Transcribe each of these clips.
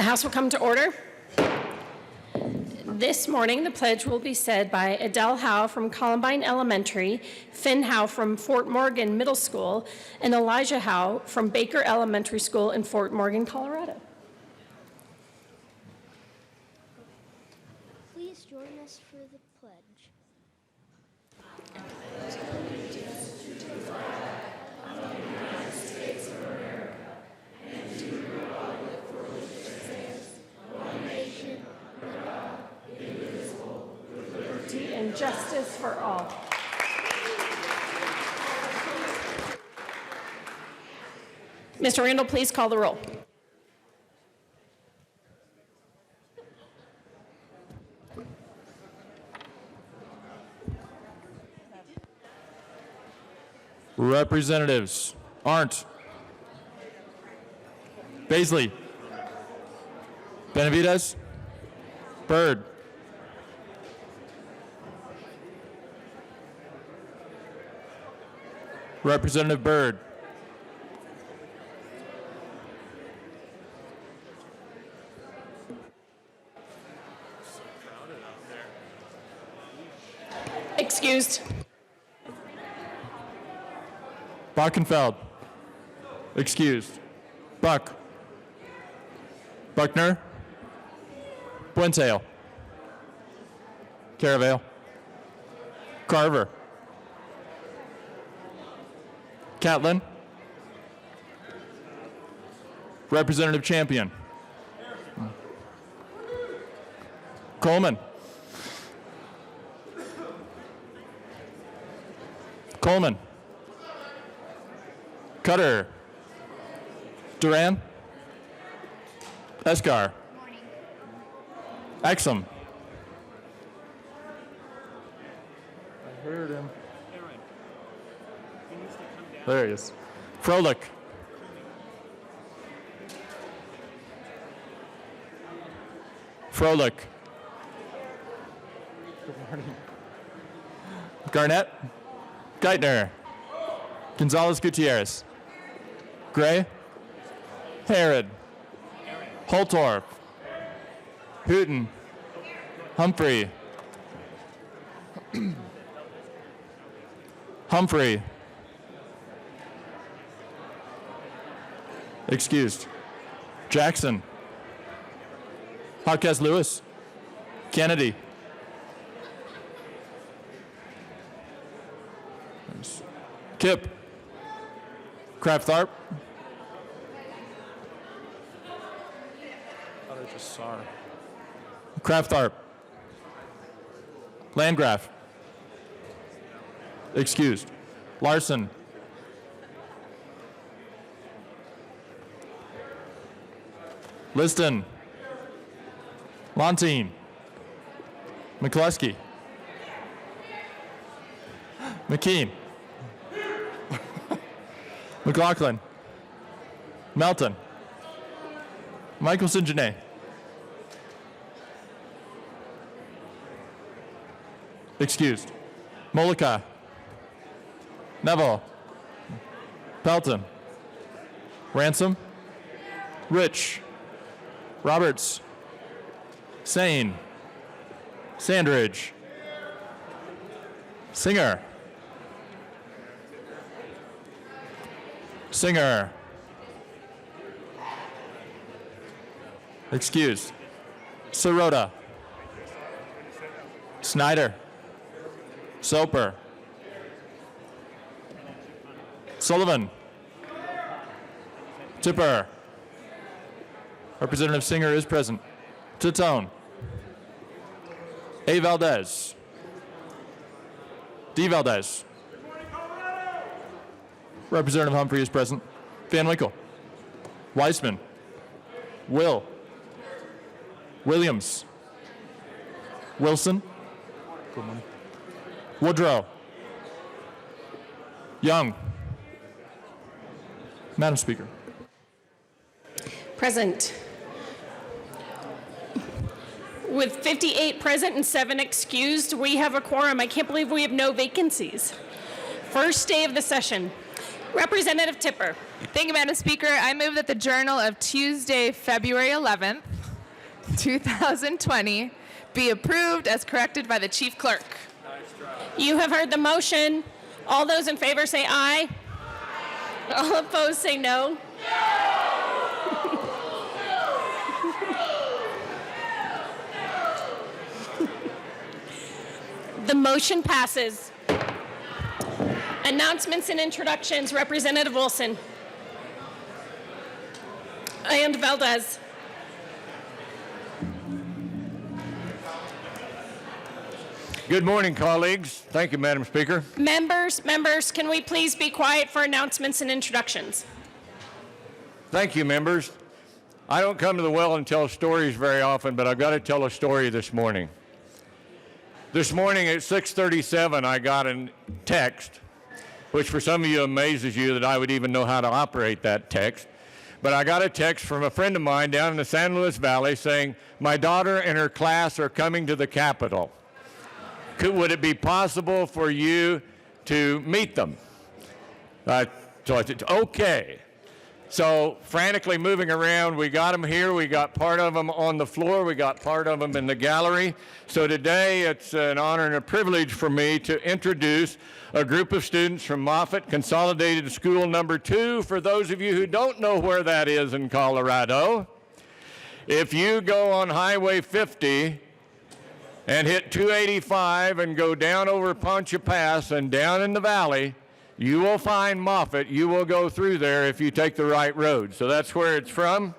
The House will come to order. This morning, the pledge will be said by Adele Howe from Columbine Elementary, Finn Howe from Fort Morgan Middle School, and Elijah Howe from Baker Elementary School in Fort Morgan, Colorado. Please join us for the pledge. And justice for all. Mr. Randall, please call the roll. Representatives Arndt, Baisley, Benavides, Byrd, Representative Byrd, Excused. Bockenfeld, excused. Buck, Buckner, Buentale, Caravale, Carver, Catlin, Representative Champion, Coleman, Coleman, Cutter, Duran, Escar, Exum. I heard him. There he is. Froelich. Froelich. Good morning. Garnett. Geithner. Gonzalez Gutierrez. Gray. Herod. Holtorf. Hooten. Humphrey. Humphrey. Excused. Jackson. Hotcast Lewis. Kennedy. Kip. Kraft Tharp. I just saw her. Kraft Tharp. Landgraf. Excused. Larson. Liston. Lontine. McCluskey. McKean. McLaughlin. Melton. Michelson Janae. Excused. Mollica. Neville. Pelton. Ransom. Rich. Roberts. Sane. Sandridge. Singer. Singer. Excused. Sirota. Snyder. Soper. Sullivan. Tipper. Representative Singer is present. Titone. A. Valdez. D. Valdez. Representative Humphrey is present. Van Winkle. Weissman. Will. Williams. Wilson. Good morning. Woodrow. Young. Madam Speaker. Present. With 58 present and 7 excused, we have a quorum. I can't believe we have no vacancies. First day of the session. Representative Tipper. Thank you, Madam Speaker. I move that the Journal of Tuesday, February 11th, 2020 be approved as corrected by the Chief Clerk. You have heard the motion. All those in favor say aye. All opposed say no. The motion passes. Announcements and introductions. Representative Wilson. And Valdez. Good morning, colleagues. Thank you, Madam Speaker. Members, can we please be quiet for announcements and introductions? Thank you, members. I don't come to the well and tell stories very often, but I've got to tell a story this morning. This morning at 6:37, I got a text, which for some of you amazes you that I would even know how to operate that text. But I got a text from a friend of mine down in the San Luis Valley saying, my daughter and her class are coming to the Capitol. Would it be possible for you to meet them? So I said, okay. So frantically moving around, we got them here. We got part of them on the floor. We got part of them in the gallery. So today it's an honor and a privilege for me to introduce a group of students from Moffett Consolidated School Number 2. For those of you who don't know where that is in Colorado, if you go on Highway 50 and hit 285 and go down over Poncha Pass and down in the valley, you will find Moffett. You will go through there if you take the right road. So that's where it's from.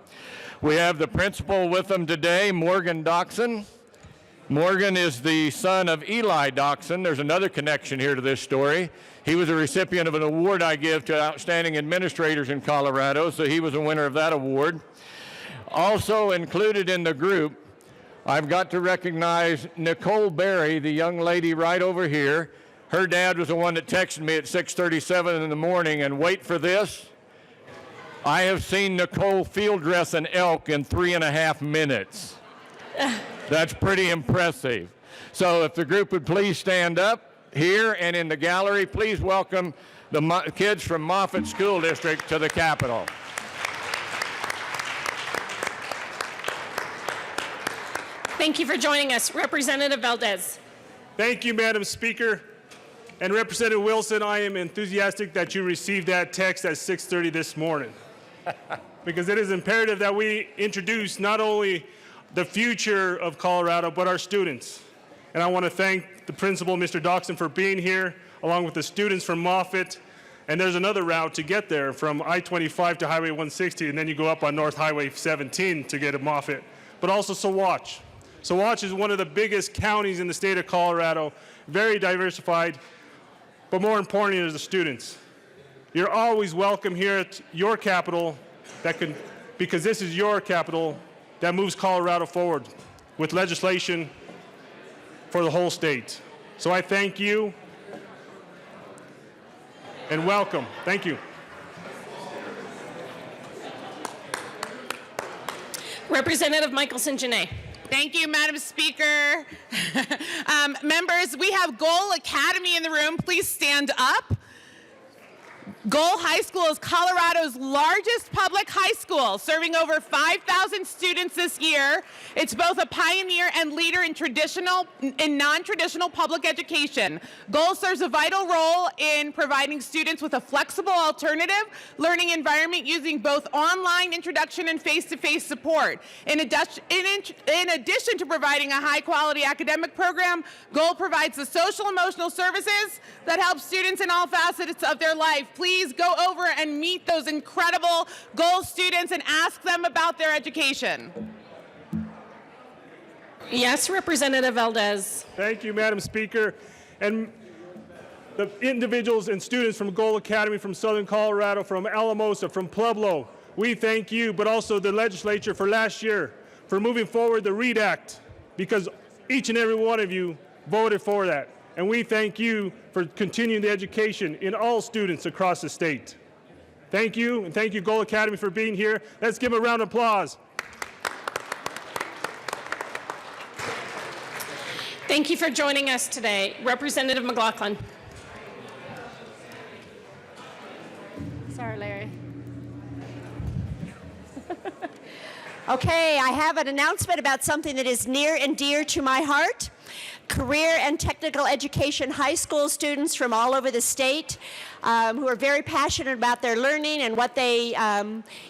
We have the principal with them today, Morgan Doxson. Morgan is the son of Eli Doxson. There's another connection here to this story. He was a recipient of an award I give to outstanding administrators in Colorado, so he was a winner of that award. Also included in the group, I've got to recognize Nicole Berry, the young lady right over here. Her dad was the one that texted me at 6:37 in the morning, and wait for this, I have seen Nicole field dress an elk in 3.5 minutes. That's pretty impressive. So if the group would please stand up here and in the gallery, please welcome the kids from Moffett School District to the Capitol. Thank you for joining us. Representative Valdez. Thank you, Madam Speaker. And Representative Wilson, I am enthusiastic that you received that text at 6:30 this morning. Because it is imperative that we introduce not only the future of Colorado, but our students. And I want to thank the principal, Mr. Doxson, for being here, along with the students from Moffett. And there's another route to get there from I-25 to Highway 160, and then you go up on North Highway 17 to get to Moffett. But also Saguache. Saguache is one of the biggest counties in the state of Colorado, very diversified, but more importantly is the students. You're always welcome here at your capital, because this is your capital that moves Colorado forward with legislation for the whole state. So I thank you and welcome. Thank you. Representative Michelson-Jeannet. Thank you, Madam Speaker. Members, we have Goal Academy in the room. Please stand up. Goal High School is Colorado's largest public high school, serving over 5,000 students this year. It's both a pioneer and leader in traditional and non-traditional public education. Goal serves a vital role in providing students with a flexible alternative learning environment using both online introduction and face-to-face support. In addition to providing a high-quality academic program, Goal provides the social-emotional services that help students in all facets of their life. Please go over and meet those incredible Goal students and ask them about their education. Yes, Representative Valdez. Thank you, Madam Speaker. And the individuals and students from Goal Academy, from Southern Colorado, from Alamosa, from Pueblo, we thank you, but also the legislature for last year for moving forward the READ Act, because each and every one of you voted for that. And we thank you for continuing the education in all students across the state. Thank you, and thank you, Goal Academy, for being here. Let's give them a round of applause. Thank you for joining us today. Representative McLaughlin. Sorry, Larry. Okay, I have an announcement about something that is near and dear to my heart. Career and technical education high school students from all over the state who are very passionate about their learning and what they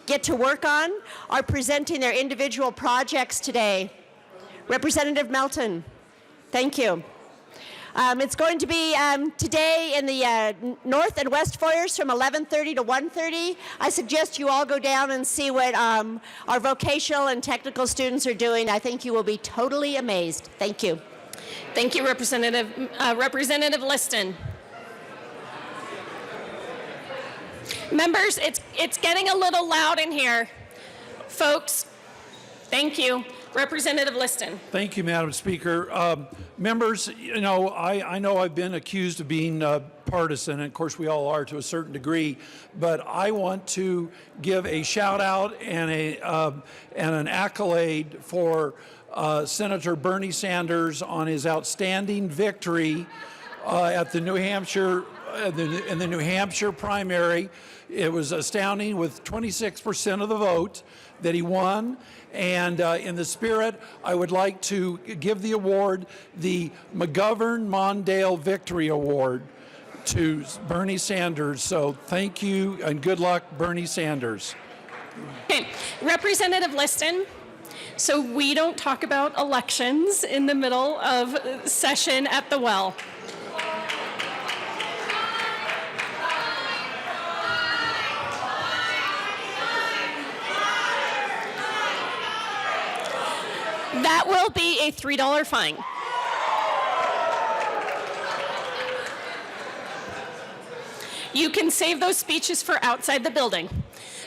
get to work on are presenting their individual projects today. Representative Melton, thank you. It's going to be today in the north and west foyers from 11:30 to 1:30. I suggest you all go down and see what our vocational and technical students are doing. I think you will be totally amazed. Thank you. Thank you, Representative. Representative Liston. Members, it's getting a little loud in here. Folks, thank you. Representative Liston. Thank you, Madam Speaker. Members, you know, I know I've been accused of being partisan, and of course we all are to a certain degree, but I want to give a shout out and an accolade for Senator Bernie Sanders on his outstanding victory at the New Hampshire in the New Hampshire primary. It was astounding, with 26% of the vote that he won. And in the spirit, I would like to give the award, the McGovern-Mondale Victory Award, to Bernie Sanders. So thank you and good luck, Bernie Sanders. Okay, Representative Liston. So we don't talk about elections in the middle of session at the well. That will be a $3 fine. You can save those speeches for outside the building.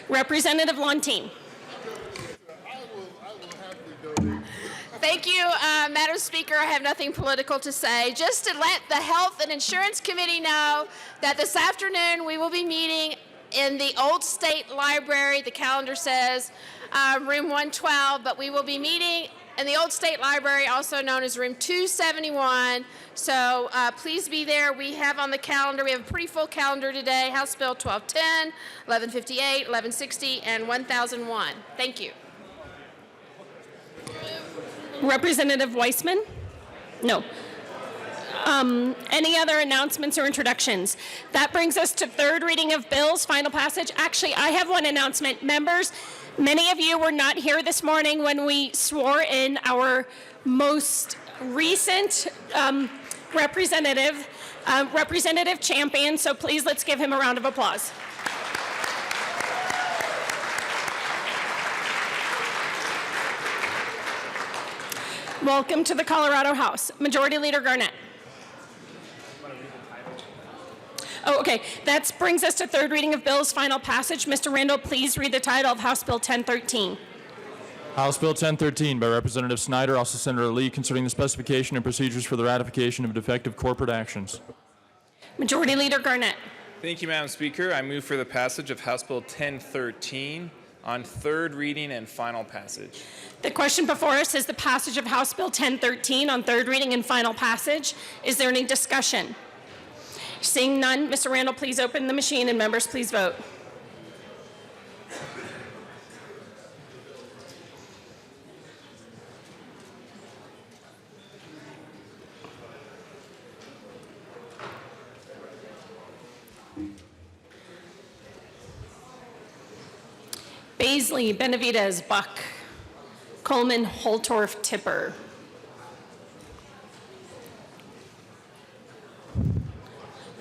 Representative Lontine. Thank you, Madam Speaker. I have nothing political to say. Just to let the Health and Insurance Committee know that this afternoon we will be meeting in the Old State Library. The calendar says room 112, but we will be meeting in the Old State Library, also known as room 271. So please be there. We have on the calendar, we have a pretty full calendar today. House Bill 1210, 1158, 1160, and 1001. Thank you. Representative Weissman? No. Any other announcements or introductions? That brings us to third reading of bills, final passage. Actually, I have one announcement. Members, many of you were not here this morning when we swore in our most recent representative, Representative Champion, so please let's give him a round of applause. Welcome to the Colorado House. Majority Leader Garnett. Oh, okay. That brings us to third reading of bills, final passage. Mr. Randall, please read the title of House Bill 1013. House Bill 1013 by Representative Snyder, also Senator Lee, concerning the specification and procedures for the ratification of defective corporate actions. Majority Leader Garnett. Thank you, Madam Speaker. I move for the passage of House Bill 1013 on third reading and final passage. The question before us is the passage of House Bill 1013 on third reading and final passage. Is there any discussion? Seeing none, Mr. Randall, please open the machine, and members, please vote. Baisley, Benavidez, Buck, Coleman, Holtorf, Tipper.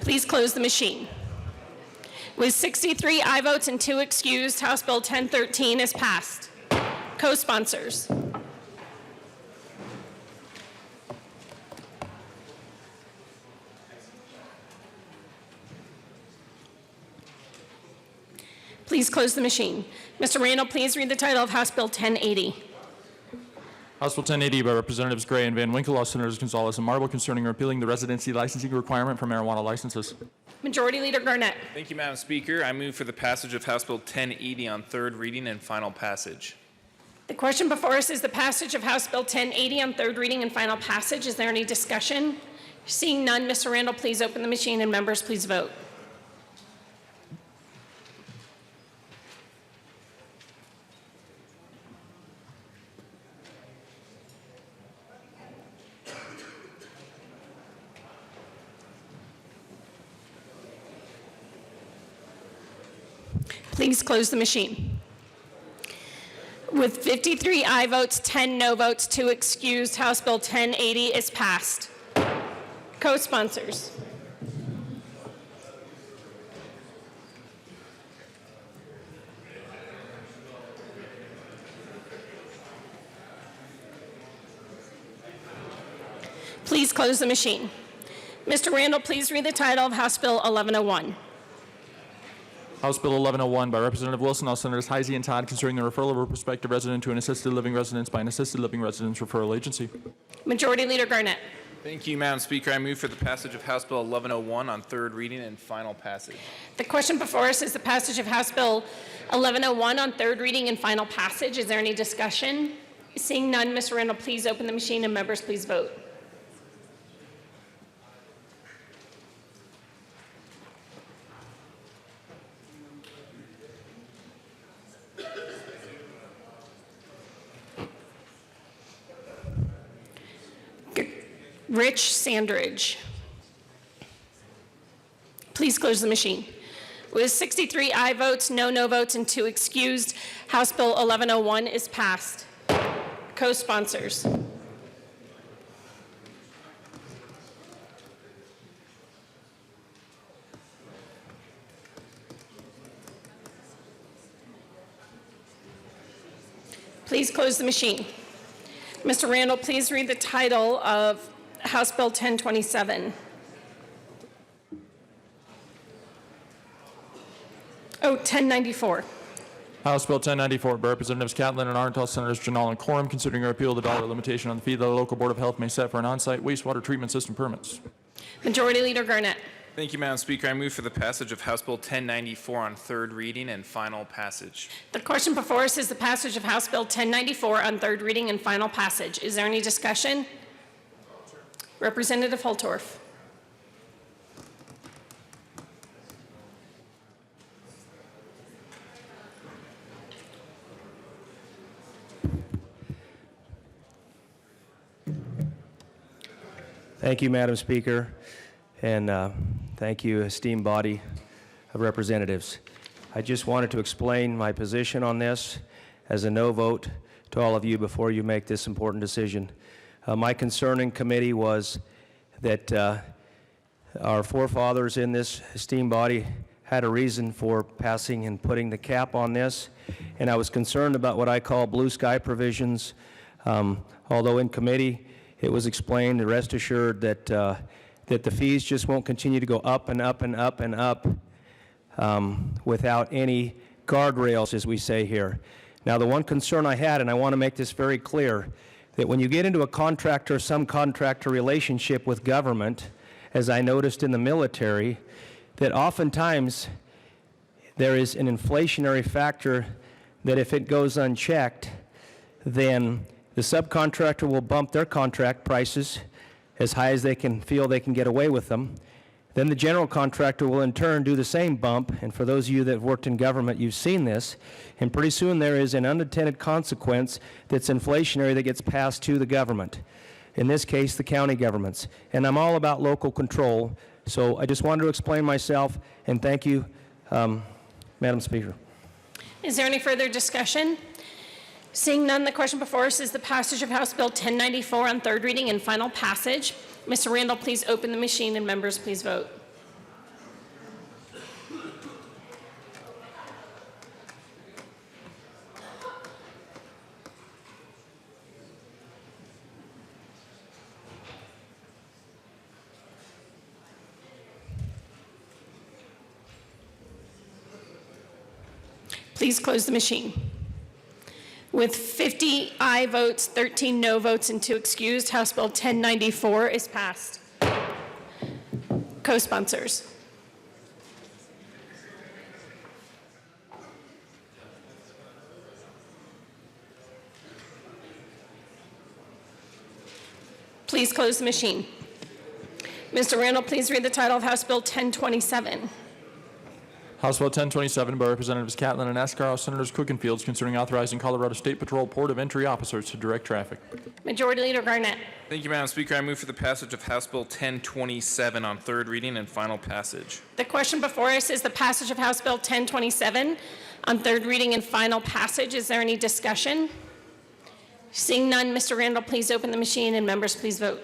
Please close the machine. With 63 aye votes and 2 excused, House Bill 1013 is passed. Co-sponsors. Please close the machine. Mr. Randall, please read the title of House Bill 1080. House Bill 1080 by Representatives Gray and Van Winkle, all Senators Gonzalez and Marble, concerning repealing the residency licensing requirement for marijuana licenses. Majority Leader Garnett. Thank you, Madam Speaker. I move for the passage of House Bill 1080 on third reading and final passage. The question before us is the passage of House Bill 1080 on third reading and final passage. Is there any discussion? Seeing none, Mr. Randall, please open the machine, and members, please vote. Please close the machine. With 53 aye votes, 10 no votes, 2 excused, House Bill 1080 is passed. Co-sponsors. Please close the machine. Mr. Randall, please read the title of House Bill 1101. House Bill 1101 by Representative Wilson, House Senators Heisey and Todd, concerning the referral of a prospective resident to an assisted living residence by an assisted living residence referral agency. Majority Leader Garnett. Thank you, Madam Speaker. I move for the passage of House Bill 1101 on third reading and final passage. The question before us is the passage of House Bill 1101 on third reading and final passage. Is there any discussion? Seeing none, Mr. Randall, please open the machine and members please vote. Rich Sandridge. Please close the machine. With 63 aye votes, no votes, and 2 excused, House Bill 1101 is passed. Co-sponsors. Please close the machine. Mr. Randall, please read the title of House Bill 1027. Oh, 1094. House Bill 1094 by Representatives Catlin and Arndt, Senators Janal and Quorum, considering a repeal of the dollar limitation on the fee that the local Board of Health may set for an on-site wastewater treatment system permits. Majority Leader Garnett. Thank you, Madam Speaker. I move for the passage of House Bill 1094 on third reading and final passage. The question before us is the passage of House Bill 1094 on third reading and final passage. Is there any discussion? Representative Holtorf. Thank you, Madam Speaker, and thank you, esteemed body of representatives. I just wanted to explain my position on this as a no vote to all of you before you make this important decision. My concern in committee was that our forefathers in this esteemed body had a reason for passing and putting the cap on this, and I was concerned about what I call blue sky provisions. Although in committee it was explained, and rest assured that that the fees just won't continue to go up and up and up and up without any guardrails, as we say here. Now, the one concern I had, and I want to make this very clear, that when you get into a contractor or subcontractor relationship with government, as I noticed in the military, that oftentimes there is an inflationary factor that if it goes unchecked, then the subcontractor will bump their contract prices as high as they can feel they can get away with them. Then the general contractor will in turn do the same bump, and for those of you that have worked in government, you've seen this, and pretty soon there is an unintended consequence that's inflationary that gets passed to the government, in this case the county governments. And I'm all about local control, so I just wanted to explain myself, and thank you, Madam Speaker. Is there any further discussion? Seeing none, the question before us is the passage of House Bill 1094 on third reading and final passage. Mr. Randall, please open the machine and members please vote. Please close the machine. With 50 aye votes, 13 no votes, and 2 excused, House Bill 1094 is passed. Co-sponsors. Please close the machine. Mr. Randall, please read the title of House Bill 1027. House Bill 1027 by Representatives Catlin and Askarov, Senators Cook and Fields, concerning authorizing Colorado State Patrol Port of Entry officers to direct traffic. Majority Leader Garnett. Thank you, Madam Speaker. I move for the passage of House Bill 1027 on third reading and final passage. The question before us is the passage of House Bill 1027 on third reading and final passage. Is there any discussion? Seeing none, Mr. Randall, please open the machine, and members, please vote.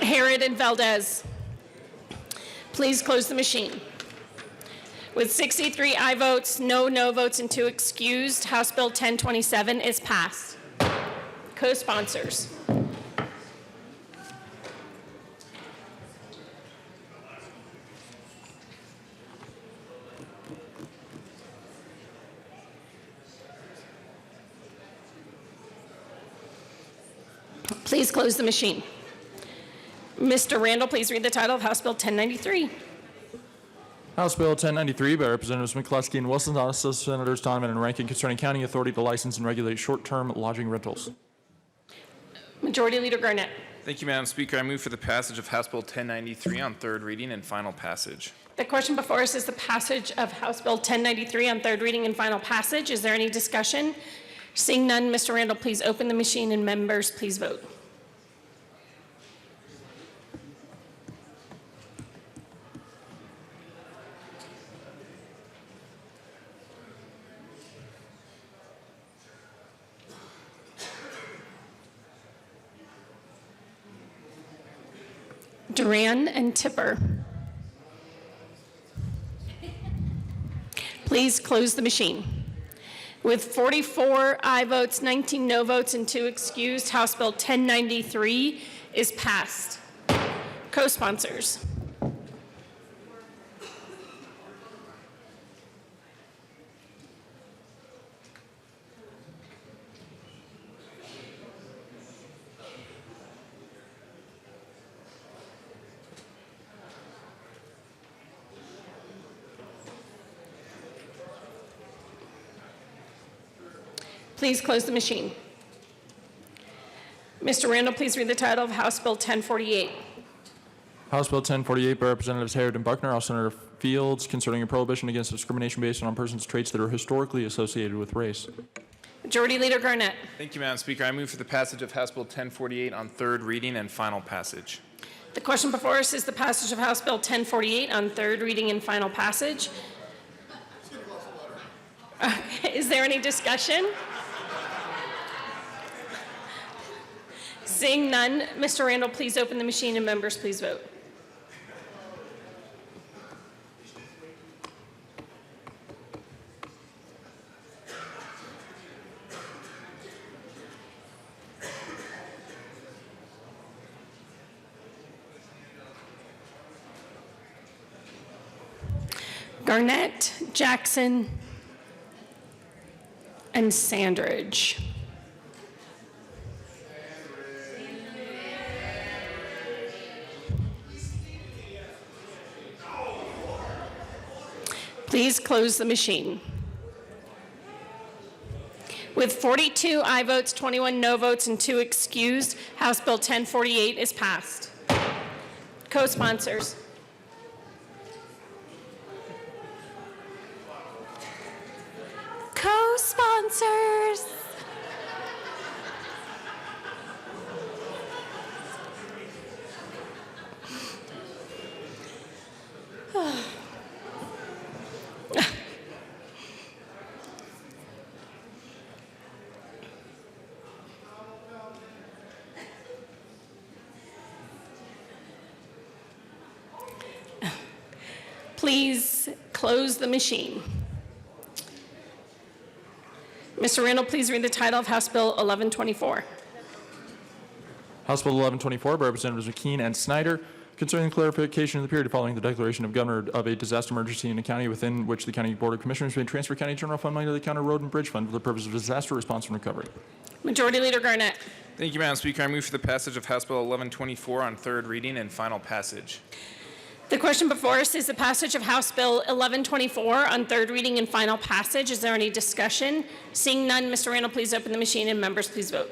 Herod and Valdez, please close the machine. With 63 aye votes, no votes, and 2 excused, House Bill 1027 is passed. Co-sponsors. Please close the machine. Mr. Randall, please read the title of House Bill 1093. House Bill 1093 by Representatives McCluskey and Wilson, also Senators Donovan and Rankin, concerning county authority to license and regulate short-term lodging rentals. Majority Leader Garnett. Thank you, Madam Speaker. I move for the passage of House Bill 1093 on third reading and final passage. The question before us is the passage of House Bill 1093 on third reading and final passage. Is there any discussion? Seeing none, Mr. Randall, please open the machine, and members, please vote. Duran and Tipper. Please close the machine. With 44 aye votes, 19 no votes, and 2 excused, House Bill 1093 is passed. Co-sponsors. Please close the machine. Mr. Randall, please read the title of House Bill 1048. House Bill 1048 by Representatives Herod and Buckner, also Senator Fields, concerning a prohibition against discrimination based on persons' traits that are historically associated with race. Majority Leader Garnett. Thank you, Madam Speaker. I move for the passage of House Bill 1048 on third reading and final passage. The question before us is the passage of House Bill 1048 on third reading and final passage. Is there any discussion? Seeing none, Mr. Randall, please open the machine, and members, please vote. Garnett, Jackson, and Sandridge. Please close the machine. With 42 aye votes, 21 no votes, and 2 excused, House Bill 1048 is passed. Co-sponsors. Co-sponsors. Please close the machine. Mr. Randall, please read the title of House Bill 1124. House Bill 1124 by Representatives McKean and Snyder, concerning the clarification of the period following the declaration of governor of a disaster emergency in a county within which the County Board of Commissioners may transfer county general fund money to the County Road and Bridge Fund for the purpose of disaster response and recovery. Majority Leader Garnett. Thank you, Madam Speaker. I move for the passage of House Bill 1124 on third reading and final passage. The question before us is the passage of House Bill 1124 on third reading and final passage. Is there any discussion? Seeing none, Mr. Randall, please open the machine, and members, please vote.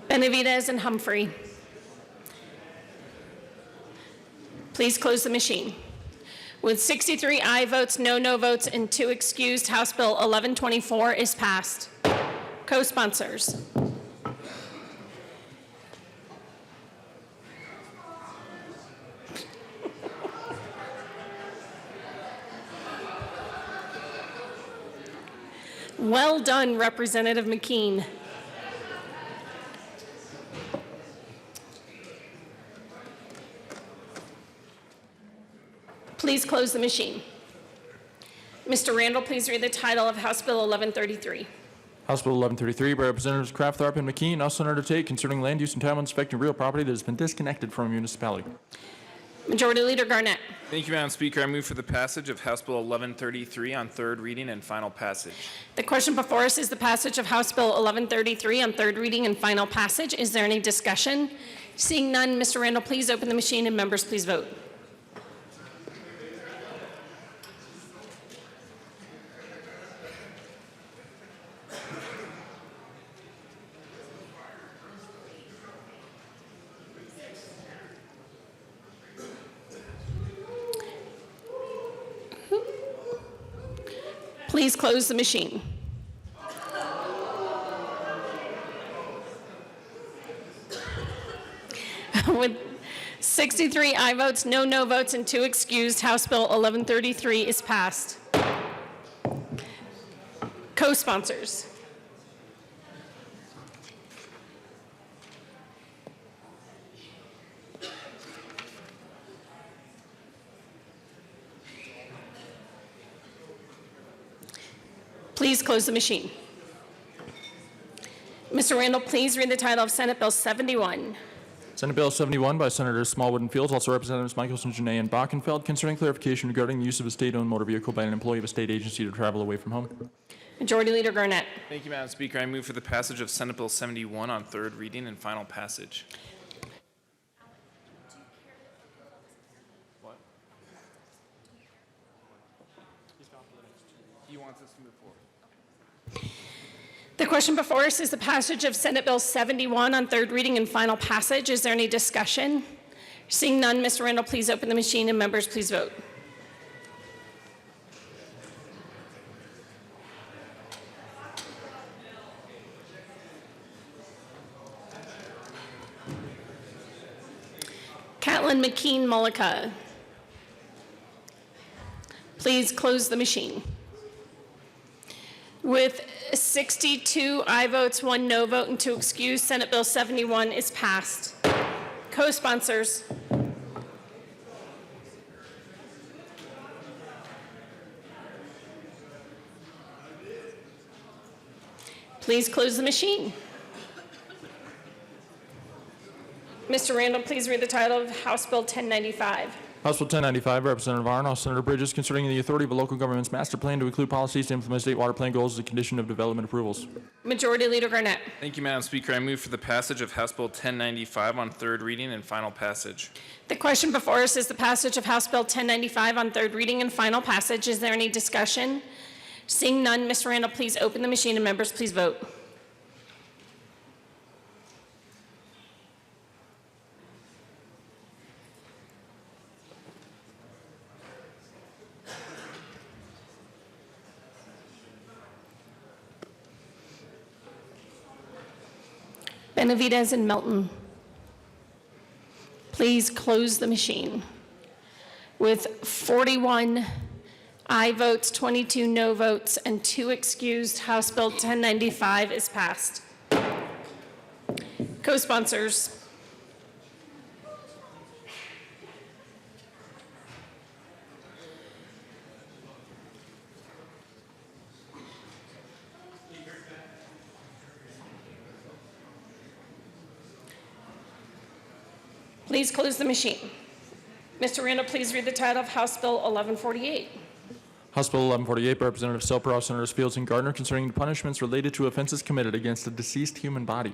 Benavidez and Humphrey. Please close the machine. With 63 aye votes, no votes, and 2 excused, House Bill 1124 is passed. Co-sponsors. Well done, Representative McKean. Please close the machine. Mr. Randall, please read the title of House Bill 1133. House Bill 1133 by Representatives Kraft, Tharp, and McKean, also under debate concerning land use entitlement inspecting real property that has been disconnected from a municipality. Majority Leader Garnett. Thank you, Madam Speaker. I move for the passage of House Bill 1133 on third reading and final passage. The question before us is the passage of House Bill 1133 on third reading and final passage. Is there any discussion? Seeing none, Mr. Randall, please open the machine, and members, please vote. Please close the machine. With 63 aye votes, no votes, and 2 excused, House Bill 1133 is passed. Co-sponsors. Please close the machine. Mr. Randall, please read the title of Senate Bill 71. Senate Bill 71 by Senators Smallwood and Fields, also Representatives Michelson, Janae, and Bockenfeld, concerning clarification regarding the use of a state-owned motor vehicle by an employee of a state agency to travel away from home. Majority Leader Garnett. Thank you, Madam Speaker. I move for the passage of Senate Bill 71 on third reading and final passage. What? He wants us to move forward. The question before us is the passage of Senate Bill 71 on third reading and final passage. Is there any discussion? Seeing none, Mr. Randall, please open the machine, and members, please vote. Catlin McKean Mullica. Please close the machine. With 62 aye votes, 1 no vote, and 2 excused, Senate Bill 71 is passed. Co-sponsors. Please close the machine. Mr. Randall, please read the title of House Bill 1095. House Bill 1095, Representative Arnold, Senator Bridges, concerning the authority of a local government's master plan to include policies to implement state water plan goals as a condition of development approvals. Majority Leader Garnett. Thank you, Madam Speaker. I move for the passage of House Bill 1095 on third reading and final passage. The question before us is the passage of House Bill 1095 on third reading and final passage. Is there any discussion? Seeing none, Mr. Randall, please open the machine, and members, please vote. Benavidez and Melton. Please close the machine. With 41 aye votes, 22 no votes, and 2 excused, House Bill 1095 is passed. Co-sponsors. Please close the machine. Mr. Randall, please read the title of House Bill 1148. House Bill 1148 by Representative Silperoff, Senators Fields and Gardner, concerning punishments related to offenses committed against a deceased human body.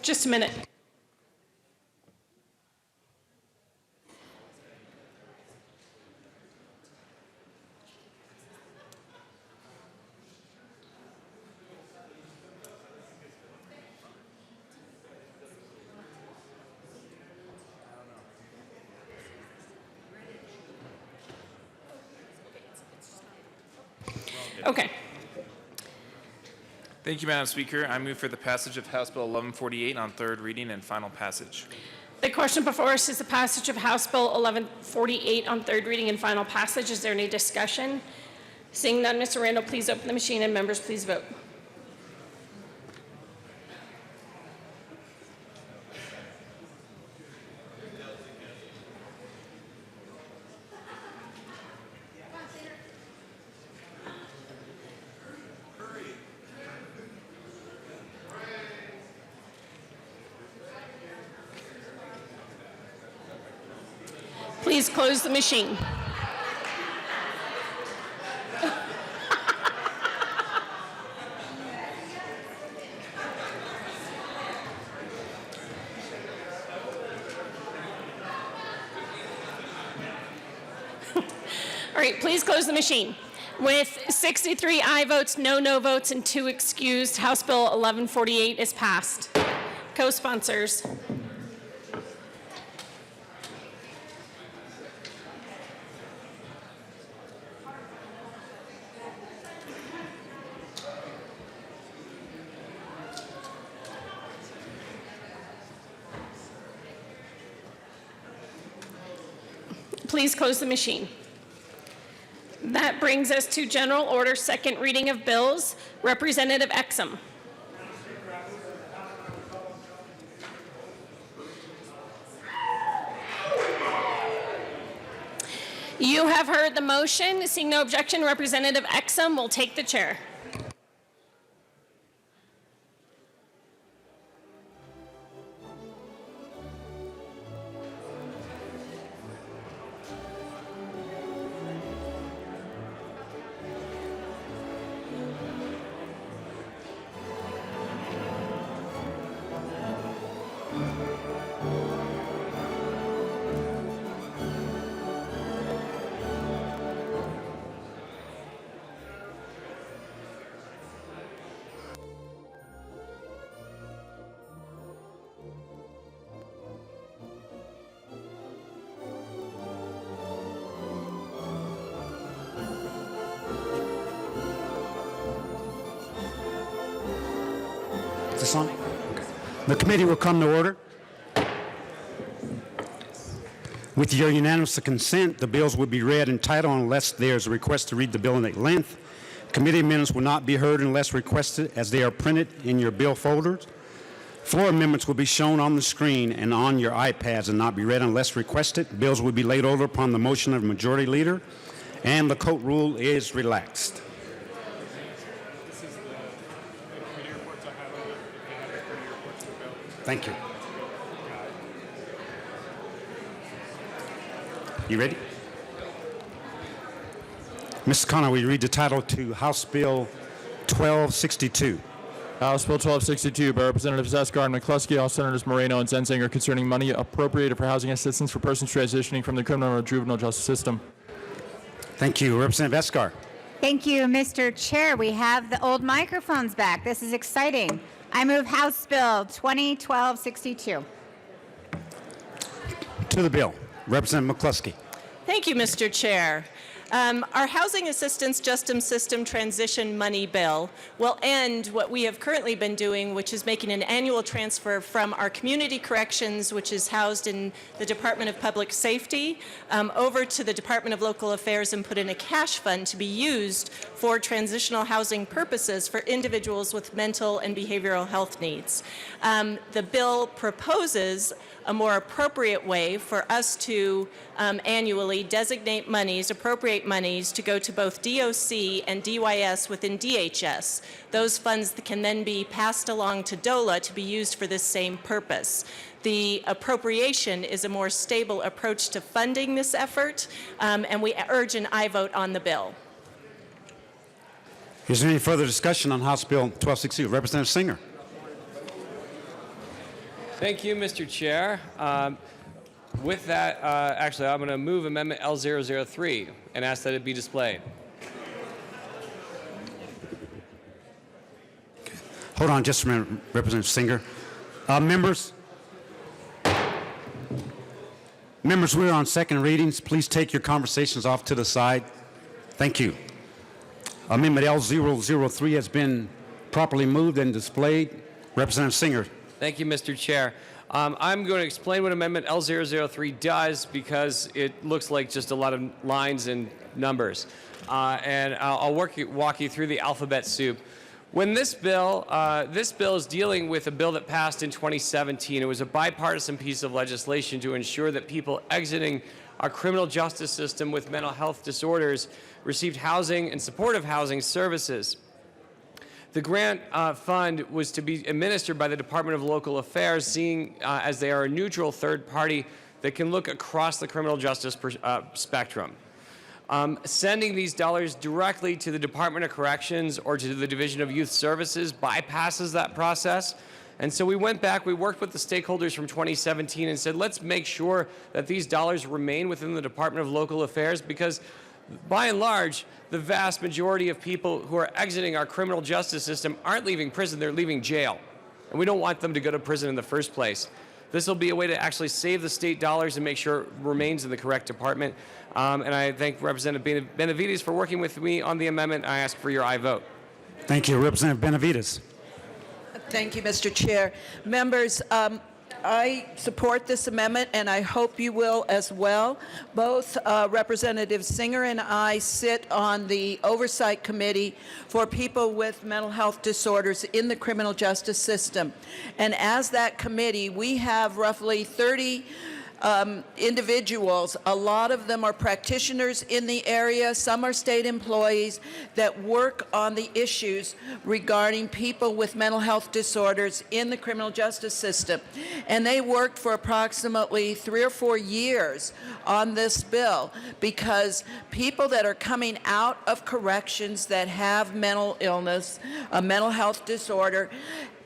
Just a minute. Okay. Thank you, Madam Speaker. I move for the passage of House Bill 1148 on third reading and final passage. The question before us is the passage of House Bill 1148 on third reading and final passage. Is there any discussion? Seeing none, Mr. Randall, please open the machine, and members, please vote. Please close the machine. All right, please close the machine. With 63 aye votes, no votes, and 2 excused, House Bill 1148 is passed. Co-sponsors. Please close the machine. That brings us to general order, second reading of bills. Representative Exum. You have heard the motion. Seeing no objection, Representative Exum will take the chair. This on? Okay. The committee will come to order. With your unanimous consent, the bills will be read in title unless there is a request to read the bill in at length. Committee minutes will not be heard unless requested, as they are printed in your bill folders. Floor amendments will be shown on the screen and on your iPads and not be read unless requested. Bills will be laid over upon the motion of Majority Leader, and the court rule is relaxed. Thank you. You ready? Mr. Connor, will you read the title to House Bill 1262? House Bill 1262 by Representatives Esgar and McCluskey, all Senators Moreno and Zenzinger, concerning money appropriated for housing assistance for persons transitioning from the criminal or juvenile justice system. Thank you. Representative Esgar. Thank you, Mr. Chair. We have the old microphones back. This is exciting. I move House Bill 2012-62. To the bill. Representative McCluskey. Thank you, Mr. Chair. Our Housing Assistance Justice System Transition Money Bill will end what we have currently been doing, which is making an annual transfer from our community corrections, which is housed in the Department of Public Safety, over to the Department of Local Affairs and put in a cash fund to be used for transitional housing purposes for individuals with mental and behavioral health needs. The bill proposes a more appropriate way for us to annually designate monies, appropriate appropriate monies to go to both DOC and DYS within DHS. Those funds can then be passed along to DOLA to be used for this same purpose. The appropriation is a more stable approach to funding this effort, and we urge an aye vote on the bill. Is there any further discussion on House Bill 1262? Representative Singer. Thank you, Mr. Chair. With that, actually, I'm going to move Amendment L003 and ask that it be displayed. Hold on just a minute, Representative Singer. Members, we're on second readings. Please take your conversations off to the side. Thank you. Amendment L003 has been properly moved and displayed. Representative Singer. Thank you, Mr. Chair. I'm going to explain what Amendment L003 does because it looks like just a lot of lines and numbers. And I'll walk you through the alphabet soup. When this bill is dealing with a bill that passed in 2017. It was a bipartisan piece of legislation to ensure that people exiting our criminal justice system with mental health disorders received housing and supportive housing services. The grant fund was to be administered by the Department of Local Affairs, seeing as they are a neutral third party that can look across the criminal justice spectrum. Sending these dollars directly to the Department of Corrections or to the Division of Youth Services bypasses that process. And so we went back, we worked with the stakeholders from 2017 and said, let's make sure that these dollars remain within the Department of Local Affairs because by and large, the vast majority of people who are exiting our criminal justice system aren't leaving prison, they're leaving jail. And we don't want them to go to prison in the first place. This will be a way to actually save the state dollars and make sure it remains in the correct department. And I thank Representative Benavides for working with me on the amendment. I ask for your aye vote. Thank you. Representative Benavides. Thank you, Mr. Chair. Members, I support this amendment, and I hope you will as well. Both Representative Singer and I sit on the Oversight Committee for people with mental health disorders in the criminal justice system. And as that committee, we have roughly 30 individuals. A lot of them are practitioners in the area. Some are state employees that work on the issues regarding people with mental health disorders in the criminal justice system. And they worked for approximately 3 or 4 years on this bill because people that are coming out of corrections that have mental illness, a mental health disorder,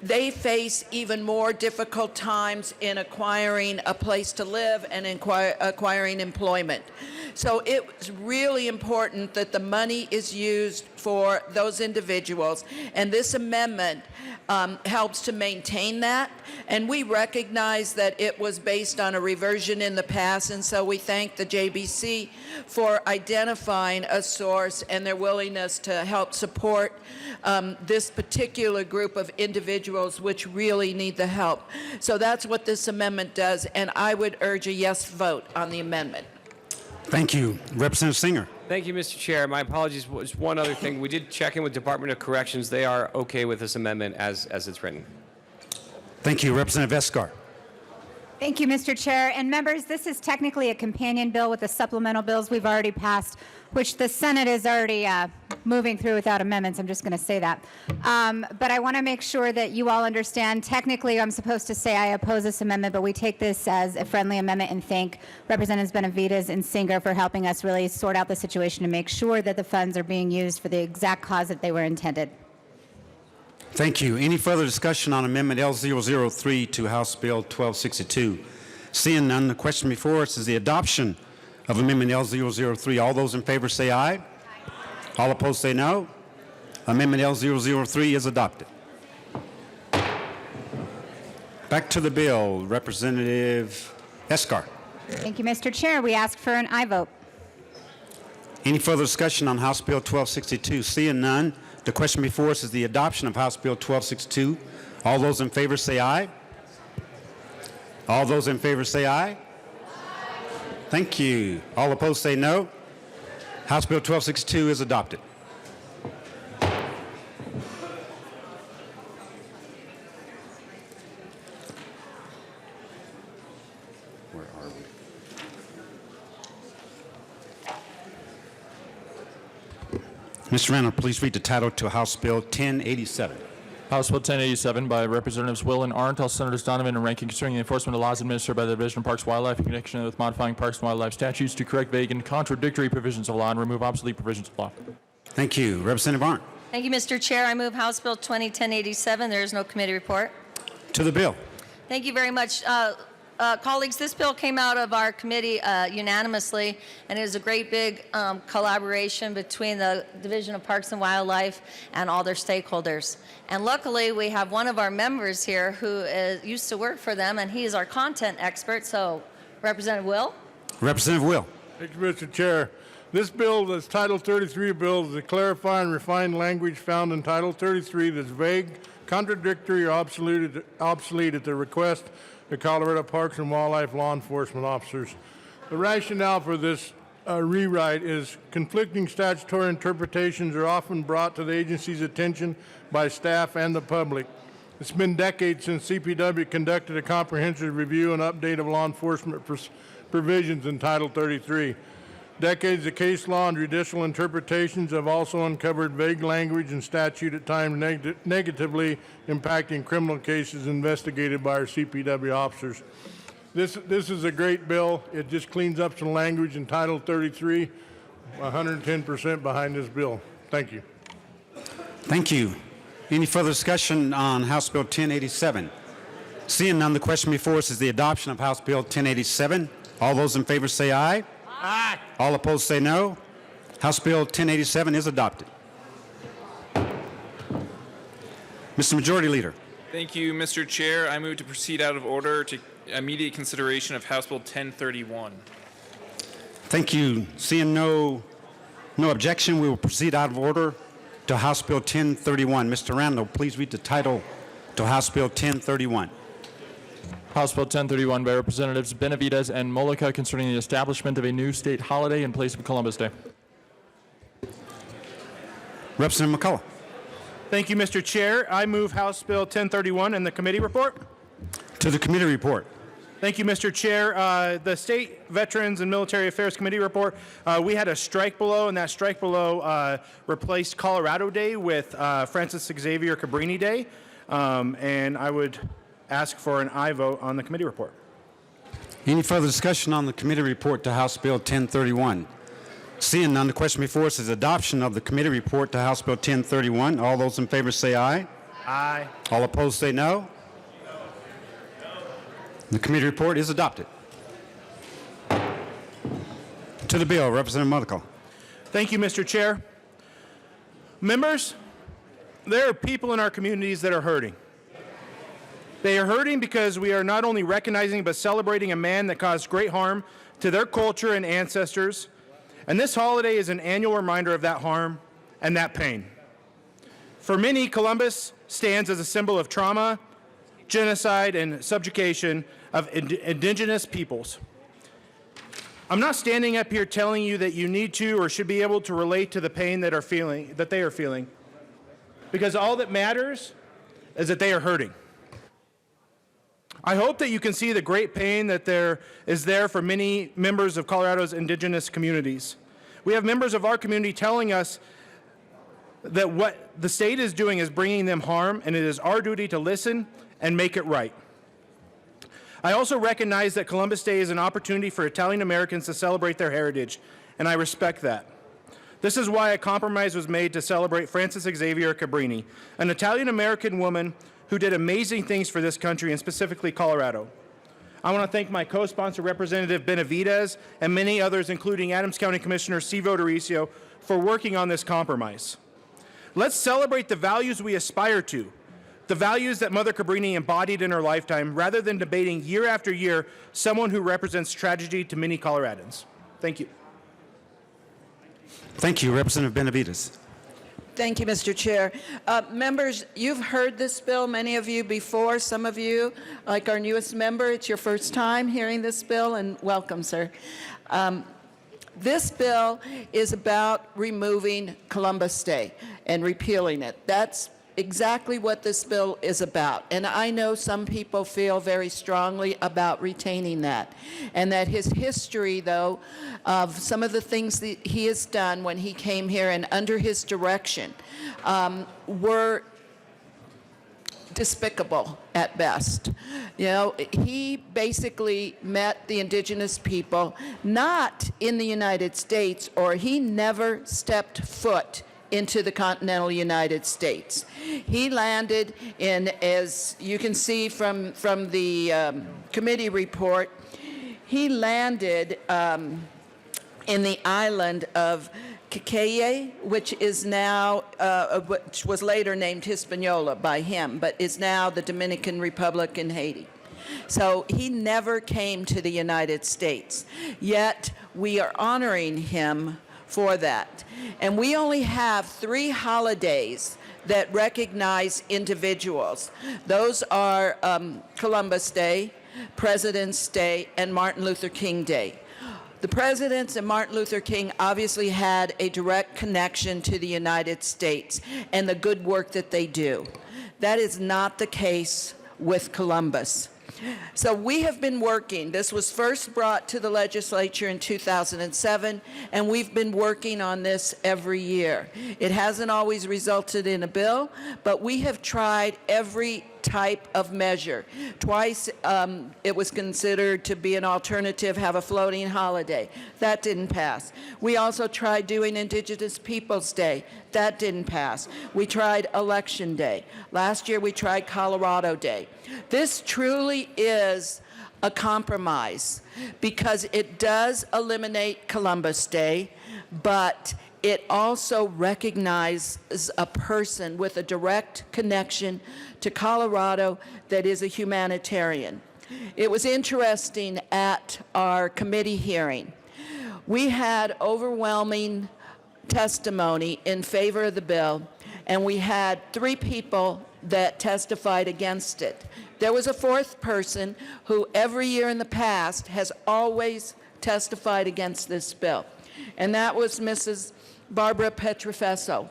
they face even more difficult times in acquiring a place to live and acquiring employment. So it's really important that the money is used for those individuals, and this amendment helps to maintain that. And we recognize that it was based on a reversion in the past, and so we thank the JBC for identifying a source and their willingness to help support this particular group of individuals which really need the help. So that's what this amendment does, and I would urge a yes vote on the amendment. Thank you. Representative Singer. Thank you, Mr. Chair. My apologies. Just one other thing. We did check in with Department of Corrections. They are okay with this amendment as it's written. Thank you. Representative Escar. Thank you, Mr. Chair. And members, this is technically a companion bill with the supplemental bills we've already passed, which the Senate is already moving through without amendments. I'm just going to say that. But I want to make sure that you all understand, technically I'm supposed to say I oppose this amendment, but we take this as a friendly amendment and thank Representatives Benavides and Singer for helping us really sort out the situation to make sure that the funds are being used for the exact cause that they were intended. Thank you. Any further discussion on Amendment L003 to House Bill 1262? Seeing none, the question before us is the adoption of Amendment L003. All those in favor say aye. Aye. All opposed say no. Amendment L003 is adopted. Back to the bill. Representative Escar. Thank you, Mr. Chair. We ask for an aye vote. Any further discussion on House Bill 1262? Seeing none, the question before us is the adoption of House Bill 1262. All those in favor say aye. All those in favor say aye. Thank you. All opposed say no. House Bill 1262 is adopted. Where are we? Mr. Randall, please read the title to House Bill 1087. House Bill 1087 by Representatives Will and Arndt, all Senators Donovan and Rankin, concerning the enforcement of laws administered by the Division of Parks and Wildlife in connection with modifying parks and wildlife statutes to correct vague and contradictory provisions of law and remove obsolete provisions of law. Thank you. Representative Arndt. Thank you, Mr. Chair. I move House Bill 2010-87. There is no committee report. To the bill. Thank you very much. Colleagues, this bill came out of our committee unanimously, and it was a great big collaboration between the Division of Parks and Wildlife and all their stakeholders. And luckily, we have one of our members here who used to work for them, and he is our content expert. So, Representative Will? Representative Will. Thank you, Mr. Chair. This bill, this Title 33 bill, is to clarify and refine language found in Title 33 that's vague, contradictory, or obsolete at the request of Colorado Parks and Wildlife law enforcement officers. The rationale for this rewrite is conflicting statutory interpretations are often brought to the agency's attention by staff and the public. It's been decades since CPW conducted a comprehensive review and update of law enforcement provisions in Title 33. Decades of case law and judicial interpretations have also uncovered vague language and statute at times negatively impacting criminal cases investigated by our CPW officers. This is a great bill. It just cleans up some language in Title 33. 110% behind this bill. Thank you. Thank you. Any further discussion on House Bill 1087? Seeing none, the question before us is the adoption of House Bill 1087. All those in favor say aye. Aye. All opposed say no. House Bill 1087 is adopted. Mr. Majority Leader. Thank you, Mr. Chair. I move to proceed out of order to immediate consideration of House Bill 1031. Thank you. Seeing no objection, we will proceed out of order to House Bill 1031. Mr. Randall, please read the title to House Bill 1031. House Bill 1031 by Representatives Benavidez and Mollica, concerning the establishment of a new state holiday in place of Columbus Day. Representative McCullough. Thank you, Mr. Chair. I move House Bill 1031 and the committee report. To the committee report. Thank you, Mr. Chair. The State Veterans and Military Affairs Committee report, we had a strike below, and that strike below replaced Colorado Day with Francis Xavier Cabrini Day, and I would ask for an aye vote on the committee report. Any further discussion on the committee report to House Bill 1031? Seeing none, the question before us is adoption of the committee report to House Bill 1031. All those in favor say aye. Aye. All opposed say no. The committee report is adopted. To the bill, Representative Mollica. Thank you, Mr. Chair. Members, there are people in our communities that are hurting. They are hurting because we are not only recognizing but celebrating a man that caused great harm to their culture and ancestors, and this holiday is an annual reminder of that harm and that pain. For many, Columbus stands as a symbol of trauma, genocide, and subjugation of indigenous peoples. I'm not standing up here telling you that you need to or should be able to relate to the pain that they are feeling, because all that matters is that they are hurting. I hope that you can see the great pain that there is there for many members of Colorado's indigenous communities. We have members of our community telling us that what the state is doing is bringing them harm, and it is our duty to listen and make it right. I also recognize that Columbus Day is an opportunity for Italian Americans to celebrate their heritage, and I respect that. This is why a compromise was made to celebrate Francis Xavier Cabrini, an Italian American woman who did amazing things for this country and specifically Colorado. I want to thank my co-sponsor, Representative Benavidez, and many others, including Adams County Commissioner Steve O'Dorisio, for working on this compromise. Let's celebrate the values we aspire to, the values that Mother Cabrini embodied in her lifetime, rather than debating year after year someone who represents tragedy to many Coloradans. Thank you. Thank you, Representative Benavidez. Thank you, Mr. Chair. Members, you've heard this bill, many of you before, some of you, like our newest member, it's your first time hearing this bill, and welcome, sir. This bill is about removing Columbus Day and repealing it. That's exactly what this bill is about. And I know some people feel very strongly about retaining that. And that his history, though, of some of the things that he has done when he came here and under his direction were despicable at best. You know, he basically met the indigenous people not in the United States, or he never stepped foot into the continental United States. He landed in, as you can see from the committee report, he landed in the island of Kikeye, which is now, which was later named Hispaniola by him, but is now the Dominican Republic in Haiti. So he never came to the United States, yet we are honoring him for that. And we only have 3 holidays that recognize individuals. Those are Columbus Day, President's Day, and Martin Luther King Day. The presidents and Martin Luther King obviously had a direct connection to the United States and the good work that they do. That is not the case with Columbus. So we have been working. This was first brought to the legislature in 2007, and we've been working on this every year. It hasn't always resulted in a bill, but we have tried every type of measure. Twice it was considered to be an alternative, have a floating holiday. That didn't pass. We also tried doing Indigenous Peoples Day. That didn't pass. We tried Election Day. Last year we tried Colorado Day. This truly is a compromise because it does eliminate Columbus Day, but it also recognizes a person with a direct connection to Colorado that is a humanitarian. It was interesting at our committee hearing. We had overwhelming testimony in favor of the bill, and we had 3 people that testified against it. There was a 4th person who every year in the past has always testified against this bill, and that was Mrs. Barbara Petrofesso.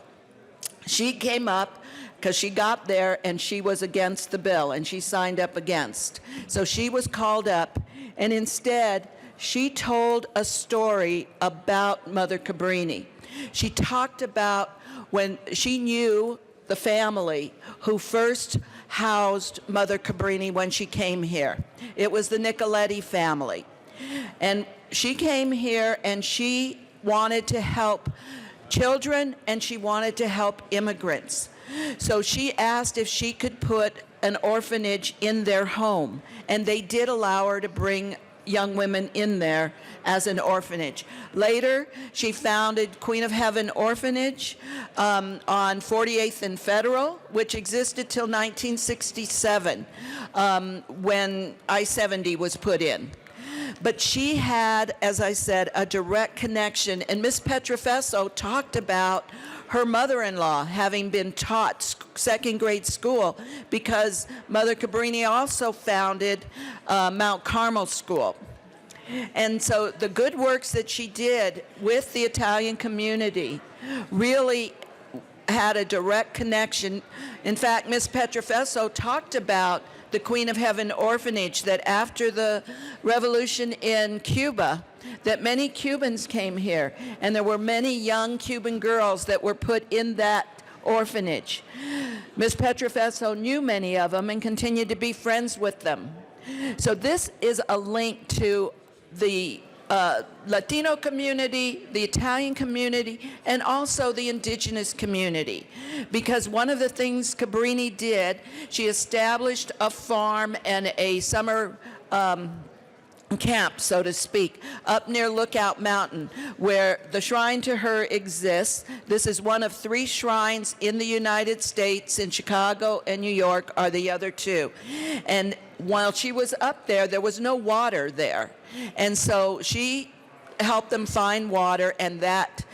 She came up because she got there and she was against the bill and she signed up against. So she was called up, and instead she told a story about Mother Cabrini. She talked about when she knew the family who first housed Mother Cabrini when she came here. It was the Nicoletti family. And she came here and she wanted to help children and she wanted to help immigrants. So she asked if she could put an orphanage in their home, and they did allow her to bring young women in there as an orphanage. Later, she founded Queen of Heaven Orphanage on 48th and Federal, which existed till 1967 when I-70 was put in. But she had, as I said, a direct connection. And Miss Petrofesso talked about her mother-in-law having been taught 2nd grade school because Mother Cabrini also founded Mount Carmel School. And so the good works that she did with the Italian community really had a direct connection. In fact, Miss Petrofesso talked about the Queen of Heaven Orphanage, that after the revolution in Cuba, that many Cubans came here, and there were many young Cuban girls that were put in that orphanage. Miss Petrofesso knew many of them and continued to be friends with them. So this is a link to the Latino community, the Italian community, and also the indigenous community. Because one of the things Cabrini did, she established a farm and a summer camp, so to speak, up near Lookout Mountain, where the shrine to her exists. This is one of 3 shrines in the United States. In Chicago and New York are the other 2. And while she was up there, there was no water there. And so she helped them find water, and that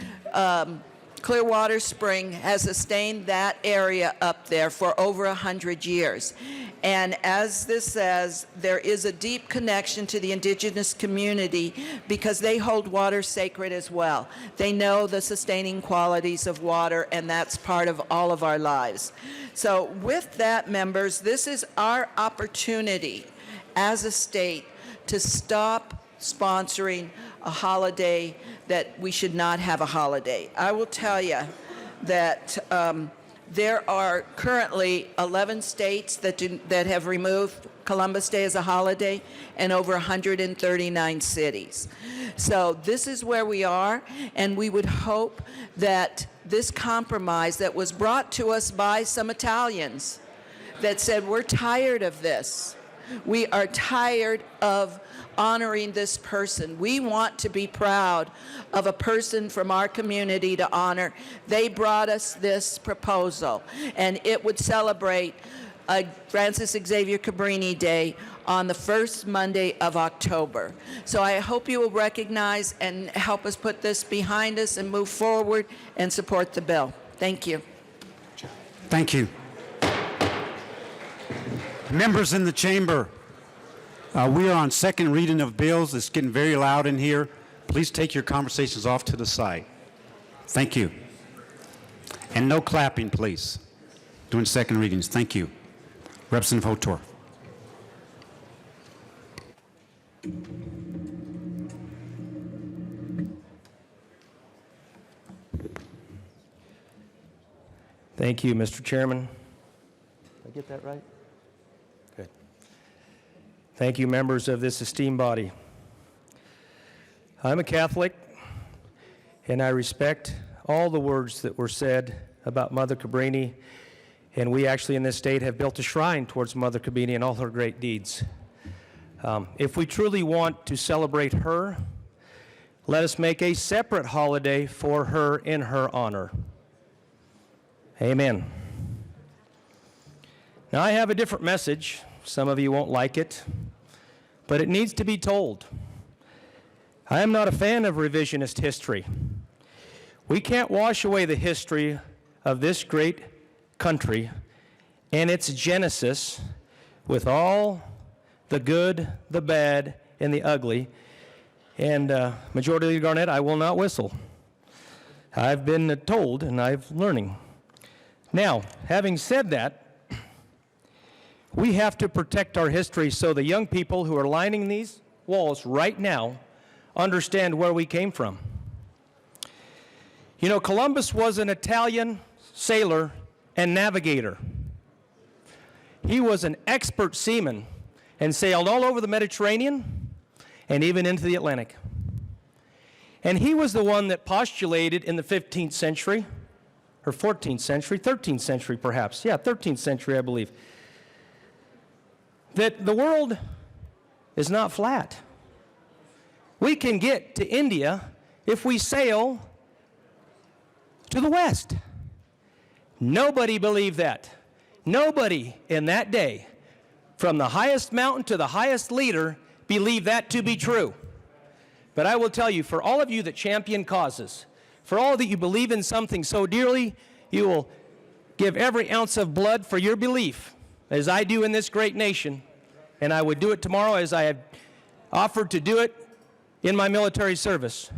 Clearwater Spring has sustained that area up there for over 100 years. And as this says, there is a deep connection to the indigenous community because they hold water sacred as well. They know the sustaining qualities of water, and that's part of all of our lives. So with that, members, this is our opportunity as a state to stop sponsoring a holiday that we should not have a holiday. I will tell you that there are currently 11 states that have removed Columbus Day as a holiday, and over 139 cities. So this is where we are, and we would hope that this compromise that was brought to us by some Italians that said, we're tired of this. We are tired of honoring this person. We want to be proud of a person from our community to honor. They brought us this proposal, and it would celebrate Francis Xavier Cabrini Day on the first Monday of October. So I hope you will recognize and help us put this behind us and move forward and support the bill. Thank you. Thank you. Members in the chamber, we are on second reading of bills. It's getting very loud in here. Please take your conversations off to the side. Thank you. And no clapping, please, during second readings. Thank you. Representative Hotor. Thank you, Mr. Chairman. Did I get that right? Good. Thank you, members of this esteemed body. I'm a Catholic, and I respect all the words that were said about Mother Cabrini, and we actually in this state have built a shrine towards Mother Cabrini and all her great deeds. If we truly want to celebrate her, let us make a separate holiday for her in her honor. Amen. Now, I have a different message. Some of you won't like it, but it needs to be told. I am not a fan of revisionist history. We can't wash away the history of this great country and its genesis with all the good, the bad, and the ugly. And Majority Leader Garnett, I will not whistle. I've been told, and I'm learning. Now, having said that, we have to protect our history so the young people who are lining these walls right now understand where we came from. You know, Columbus was an Italian sailor and navigator. He was an expert seaman and sailed all over the Mediterranean and even into the Atlantic. And he was the one that postulated in the 15th century, or 14th century, 13th century perhaps, 13th century I believe, that the world is not flat. We can get to India if we sail to the west. Nobody believed that. Nobody in that day, from the highest mountain to the highest leader, believed that to be true. But I will tell you, for all of you that champion causes, for all that you believe in something so dearly, you will give every ounce of blood for your belief, as I do in this great nation, and I would do it tomorrow as I have offered to do it in my military service.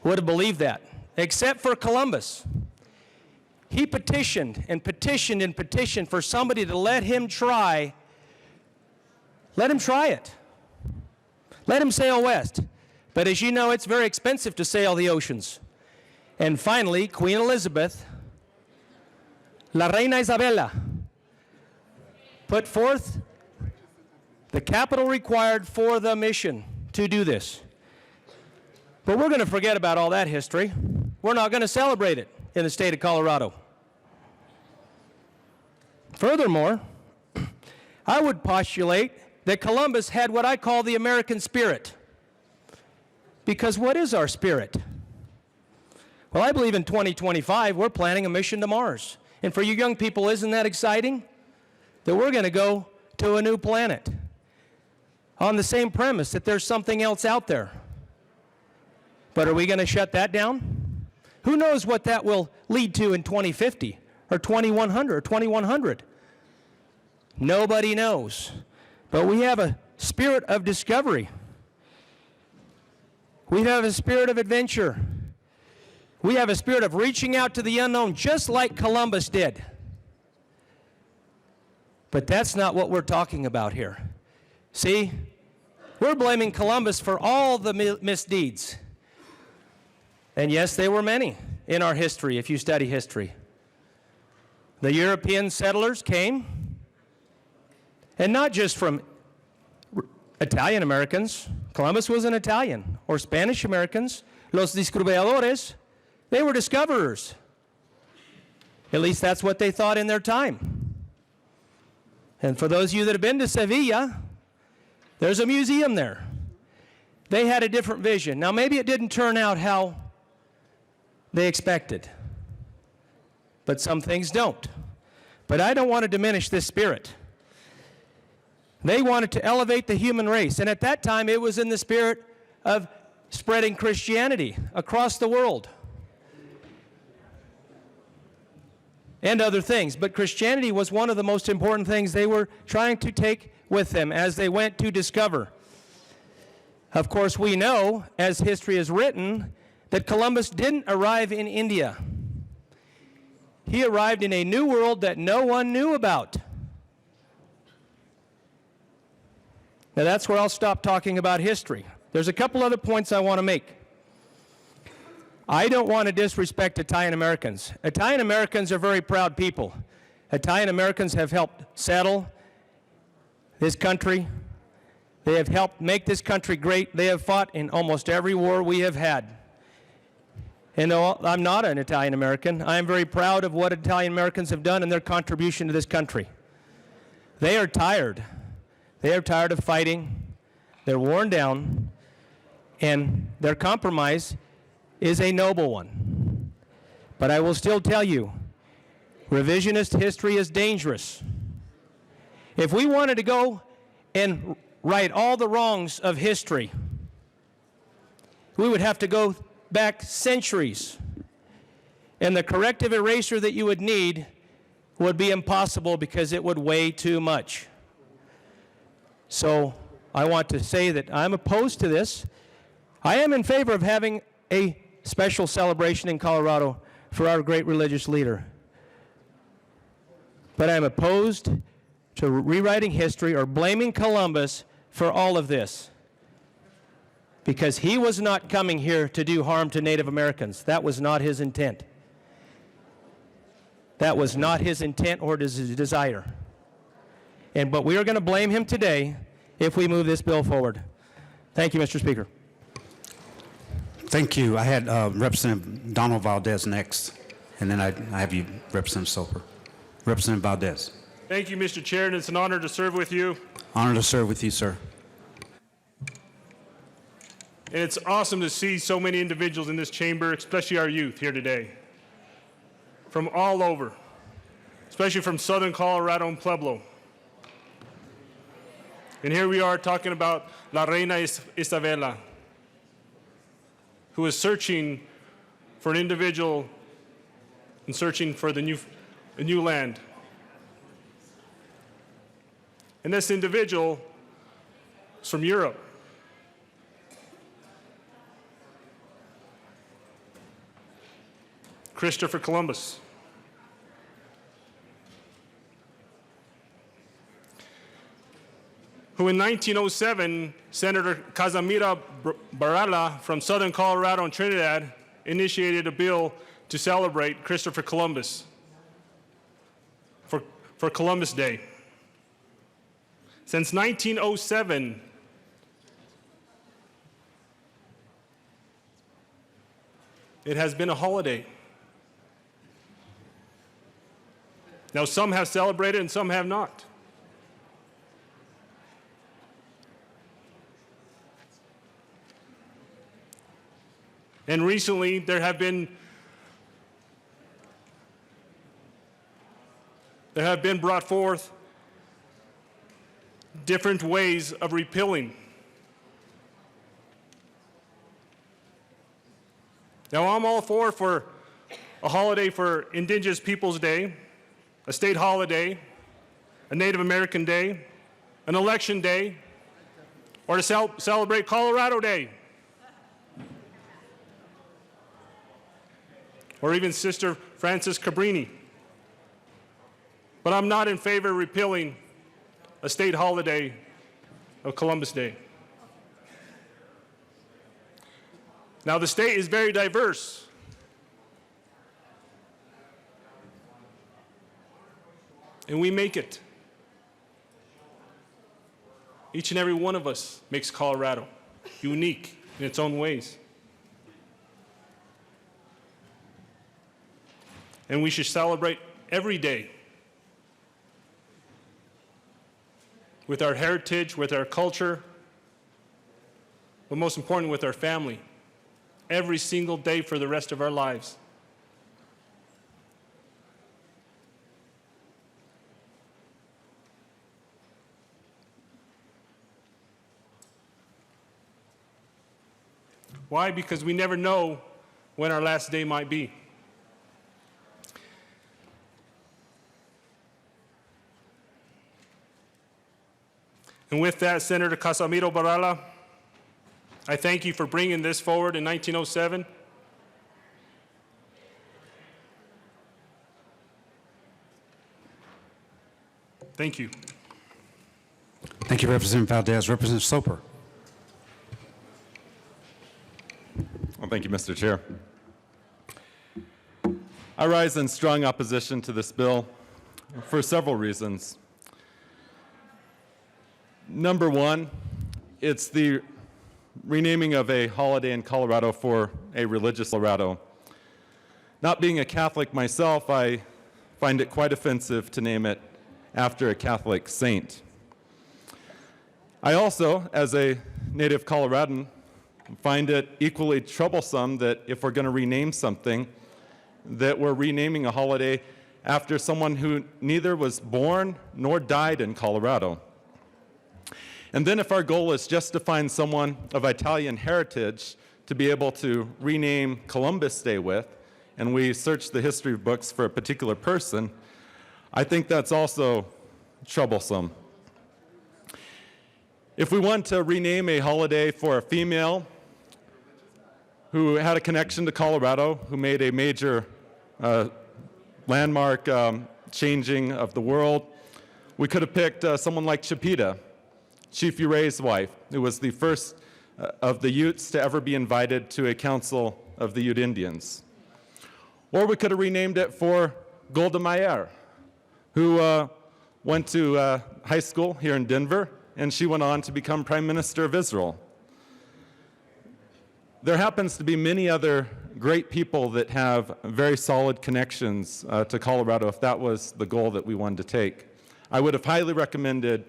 Would have believed that, except for Columbus. He petitioned and petitioned and petitioned for somebody to let him try. Let him try it. Let him sail west. But as you know, it's very expensive to sail the oceans. And finally, Queen Elizabeth, La Reina Isabella, put forth the capital required for the mission to do this. But we're going to forget about all that history. We're not going to celebrate it in the state of Colorado. Furthermore, I would postulate that Columbus had what I call the American spirit. Because what is our spirit? Well, I believe in 2025 we're planning a mission to Mars. And for you young people, isn't that exciting? That we're going to go to a new planet on the same premise that there's something else out there. But are we going to shut that down? Who knows what that will lead to in 2050 or 2100 or 2100? Nobody knows. But we have a spirit of discovery. We have a spirit of adventure. We have a spirit of reaching out to the unknown, just like Columbus did. But that's not what we're talking about here. See, we're blaming Columbus for all the misdeeds. And yes, there were many in our history, if you study history. The European settlers came, and not just from Italian Americans. Columbus was an Italian, or Spanish Americans. Los descubridores, they were discoverers. At least that's what they thought in their time. And for those of you that have been to Sevilla, there's a museum there. They had a different vision. Now, maybe it didn't turn out how they expected, but some things don't. But I don't want to diminish this spirit. They wanted to elevate the human race, and at that time it was in the spirit of spreading Christianity across the world and other things. But Christianity was one of the most important things they were trying to take with them as they went to discover. Of course, we know, as history is written, that Columbus didn't arrive in India. He arrived in a new world that no one knew about. Now that's where I'll stop talking about history. There's a couple other points I want to make. I don't want to disrespect Italian Americans. Italian Americans are very proud people. Italian Americans have helped settle this country. They have helped make this country great. They have fought in almost every war we have had. And though I'm not an Italian American, I am very proud of what Italian Americans have done and their contribution to this country. They are tired. They are tired of fighting. They're worn down. And their compromise is a noble one. But I will still tell you, revisionist history is dangerous. If we wanted to go and right all the wrongs of history, we would have to go back centuries. And the corrective eraser that you would need would be impossible because it would weigh too much. So I want to say that I'm opposed to this. I am in favor of having a special celebration in Colorado for our great religious leader. But I'm opposed to rewriting history or blaming Columbus for all of this, because he was not coming here to do harm to Native Americans. That was not his intent. That was not his intent or his desire. But we are going to blame him today if we move this bill forward. Thank you, Mr. Speaker. Thank you. I had Representative Donald Valdez next, and then I have you, Representative Soper. Representative Valdez. Thank you, Mr. Chair, and it's an honor to serve with you. Honor to serve with you, sir. And it's awesome to see so many individuals in this chamber, especially our youth here today, from all over, especially from southern Colorado and Pueblo. And here we are talking about La Reina Isabela, who is searching for an individual and searching for a new land. And this individual is from Europe. Christopher Columbus. Who in 1907, Senator Casimira Barala from southern Colorado and Trinidad initiated a bill to celebrate Christopher Columbus for Columbus Day. Since 1907, it has been a holiday. Now, some have celebrated and some have not. And recently, there have been brought forth different ways of repealing. Now, I'm all for a holiday for Indigenous Peoples Day, a state holiday, a Native American Day, an election day, or to celebrate Colorado Day, or even Sister Frances Cabrini. But I'm not in favor of repealing a state holiday of Columbus Day. Now, the state is very diverse. And we make it. Each and every one of us makes Colorado unique in its own ways. And we should celebrate every day with our heritage, with our culture, but most importantly, with our family, every single day for the rest of our lives. Why? Because we never know when our last day might be. And with that, Senator Casimiro Barala, I thank you for bringing this forward in 1907. Thank you. Thank you, Representative Valdez. Representative Soper. Well, thank you, Mr. Chair. I rise in strong opposition to this bill for several reasons. Number one, it's the renaming of a holiday in Colorado for a religious Colorado. Not being a Catholic myself, I find it quite offensive to name it after a Catholic saint. I also, as a native Coloradan, find it equally troublesome that if we're going to rename something, that we're renaming a holiday after someone who neither was born nor died in Colorado. And then if our goal is just to find someone of Italian heritage to be able to rename Columbus Day with, and we search the history books for a particular person, I think that's also troublesome. If we want to rename a holiday for a female who had a connection to Colorado, who made a major landmark changing of the world, we could have picked someone like Chipeta, Chief Uray's wife, who was the first of the Utes to ever be invited to a council of the Ute Indians. Or we could have renamed it for Golda Meir, who went to high school here in Denver, and she went on to become Prime Minister of Israel. There happens to be many other great people that have very solid connections to Colorado if that was the goal that we wanted to take. I would have highly recommended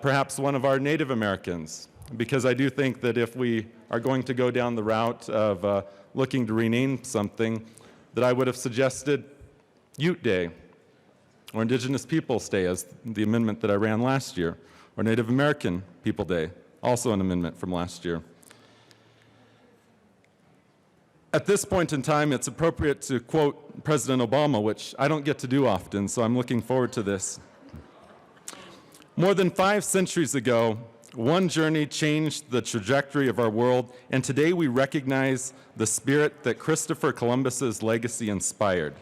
perhaps one of our Native Americans, because I do think that if we are going to go down the route of looking to rename something, that I would have suggested Ute Day or Indigenous Peoples Day as the amendment that I ran last year, or Native American People Day, also an amendment from last year. At this point in time, it's appropriate to quote President Obama, which I don't get to do often, so I'm looking forward to this. More than 5 centuries ago, one journey changed the trajectory of our world, and today we recognize the spirit that Christopher Columbus's legacy inspired.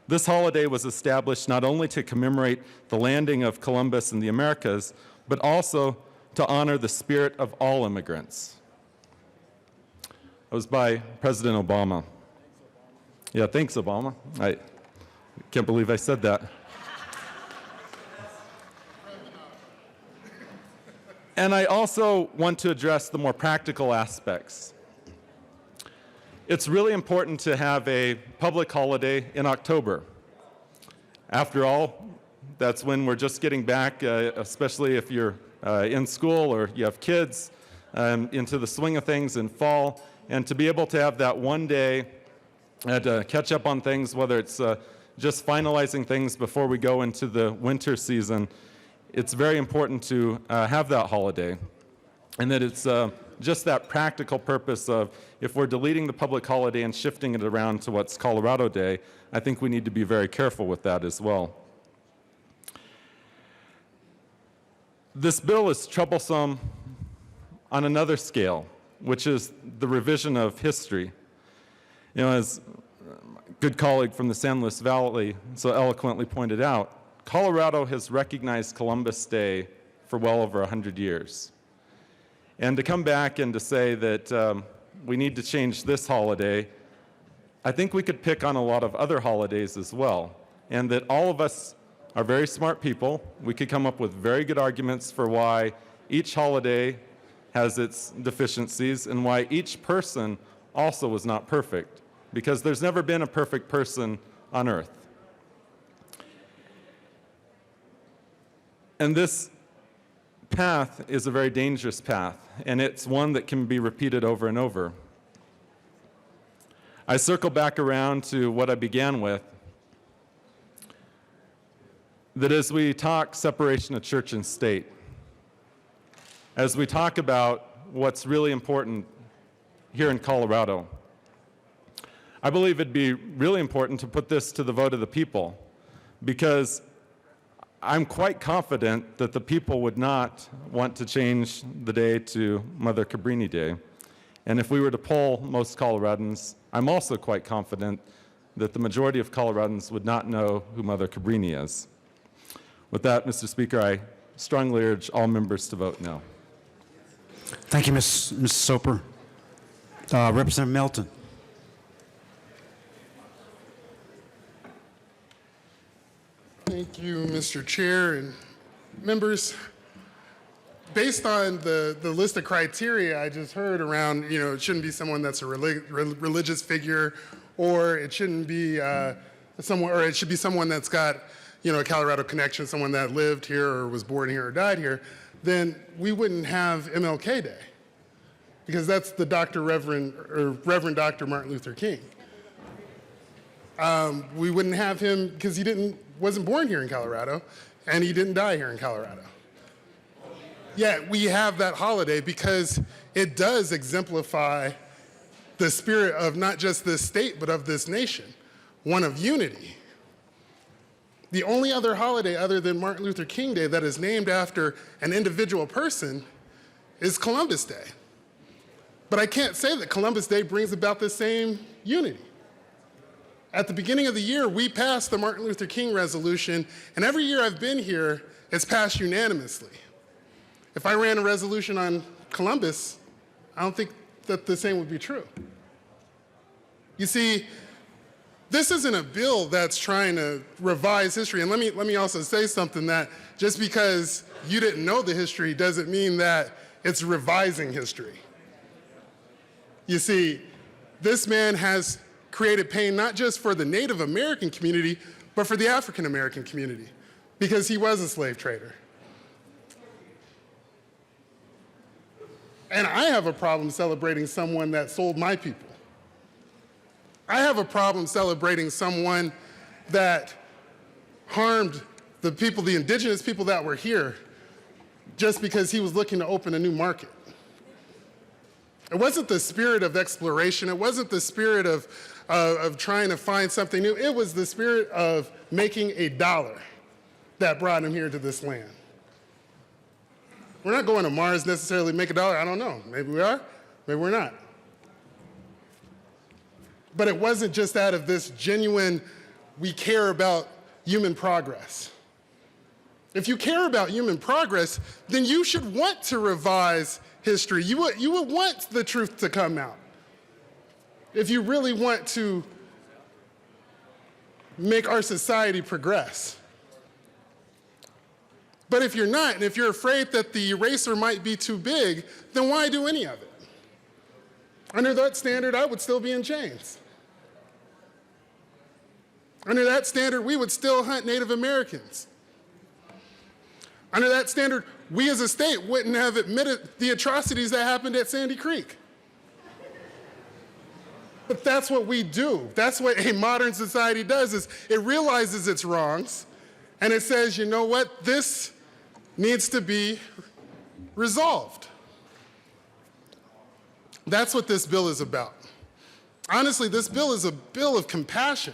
This holiday was established not only to commemorate the landing of Columbus in the Americas, but also to honor the spirit of all immigrants. It was by President Obama. Yeah, thanks, Obama. I can't believe I said that. And I also want to address the more practical aspects. It's really important to have a public holiday in October. After all, that's when we're just getting back, especially if you're in school or you have kids, into the swing of things in fall. And to be able to have that one day to catch up on things, whether it's just finalizing things before we go into the winter season, it's very important to have that holiday. And that it's just that practical purpose of, if we're deleting the public holiday and shifting it around to what's Colorado Day, I think we need to be very careful with that as well. This bill is troublesome on another scale, which is the revision of history. You know, as a good colleague from the San Luis Valley so eloquently pointed out, Colorado has recognized Columbus Day for well over 100 years. And to come back and to say that we need to change this holiday, I think we could pick on a lot of other holidays as well, and that all of us are very smart people. We could come up with very good arguments for why each holiday has its deficiencies and why each person also was not perfect, because there's never been a perfect person on earth. And this path is a very dangerous path, and it's one that can be repeated over and over. I circle back around to what I began with, that as we talk separation of church and state, as we talk about what's really important here in Colorado, I believe it'd be really important to put this to the vote of the people, because I'm quite confident that the people would not want to change the day to Mother Cabrini Day. And if we were to poll most Coloradans, I'm also quite confident that the majority of Coloradans would not know who Mother Cabrini is. With that, Mr. Speaker, I strongly urge all members to vote no. Thank you, Ms. Soper. Representative Melton. Thank you, Mr. Chair and members. Based on the list of criteria I just heard around, it shouldn't be someone that's a religious figure, or it shouldn't be someone, or it should be someone that's got, a Colorado connection, someone that lived here or was born here or died here, then we wouldn't have MLK Day, because that's the Reverend Dr. Martin Luther King. We wouldn't have him because he wasn't born here in Colorado, and he didn't die here in Colorado. Yet we have that holiday because it does exemplify the spirit of not just this state, but of this nation, one of unity. The only other holiday other than Martin Luther King Day that is named after an individual person is Columbus Day. But I can't say that Columbus Day brings about the same unity. At the beginning of the year, we passed the Martin Luther King resolution, and every year I've been here, it's passed unanimously. If I ran a resolution on Columbus, I don't think that the same would be true. You see, this isn't a bill that's trying to revise history. And let me also say something, that just because you didn't know the history doesn't mean that it's revising history. You see, this man has created pain not just for the Native American community, but for the African American community, because he was a slave trader. And I have a problem celebrating someone that sold my people. I have a problem celebrating someone that harmed the people, the indigenous people that were here, just because he was looking to open a new market. It wasn't the spirit of exploration. It wasn't the spirit of trying to find something new. It was the spirit of making a dollar that brought him here to this land. We're not going to Mars necessarily to make a dollar. I don't know. Maybe we are. Maybe we're not. But it wasn't just out of this genuine, we care about human progress. If you care about human progress, then you should want to revise history. You would want the truth to come out. If you really want to make our society progress. But if you're not, and if you're afraid that the eraser might be too big, then why do any of it? Under that standard, I would still be in chains. Under that standard, we would still hunt Native Americans. Under that standard, we as a state wouldn't have admitted the atrocities that happened at Sandy Creek. But that's what we do. That's what a modern society does, is it realizes its wrongs, and it says, you know what, this needs to be resolved. That's what this bill is about. Honestly, this bill is a bill of compassion.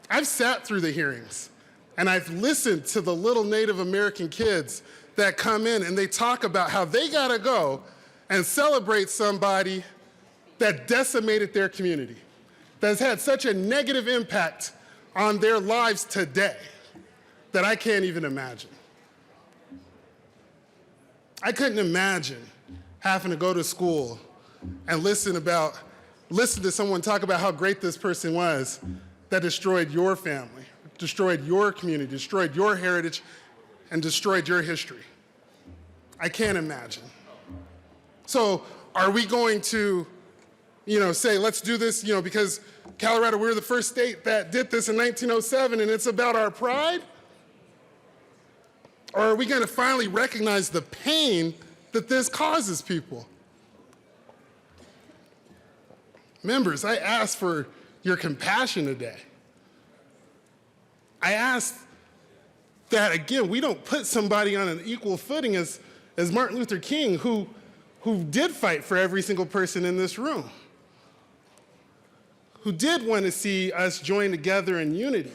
I've sat through the hearings, and I've listened to the little Native American kids that come in and they talk about how they gotta go and celebrate somebody that decimated their community, that's had such a negative impact on their lives today that I can't even imagine. I couldn't imagine having to go to school and listen to someone talk about how great this person was that destroyed your family, destroyed your community, destroyed your heritage, and destroyed your history. I can't imagine. So are we going to, say, let's do this, because Colorado, we were the first state that did this in 1907 and it's about our pride? Or are we going to finally recognize the pain that this causes people? Members, I ask for your compassion today. I ask that, again, we don't put somebody on an equal footing as Martin Luther King, who did fight for every single person in this room, who did want to see us join together in unity.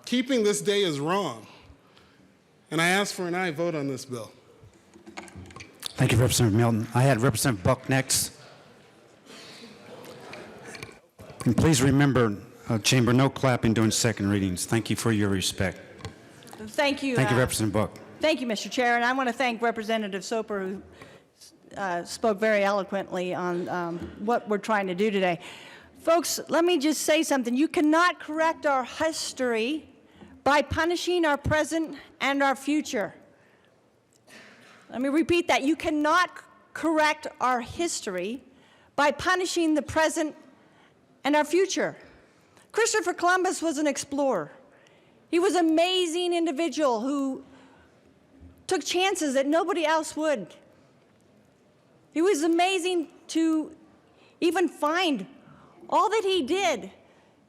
Keeping this day is wrong. And I ask for an aye vote on this bill. Thank you, Representative Milton. I had Representative Buck next. And please remember, Chamber, no clapping during second readings. Thank you for your respect. Thank you. Thank you, Representative Buck. Thank you, Mr. Chair. And I want to thank Representative Soper, who spoke very eloquently on what we're trying to do today. Folks, let me just say something. You cannot correct our history by punishing our present and our future. Let me repeat that. You cannot correct our history by punishing the present and our future. Christopher Columbus was an explorer. He was an amazing individual who took chances that nobody else would. He was amazing to even find all that he did.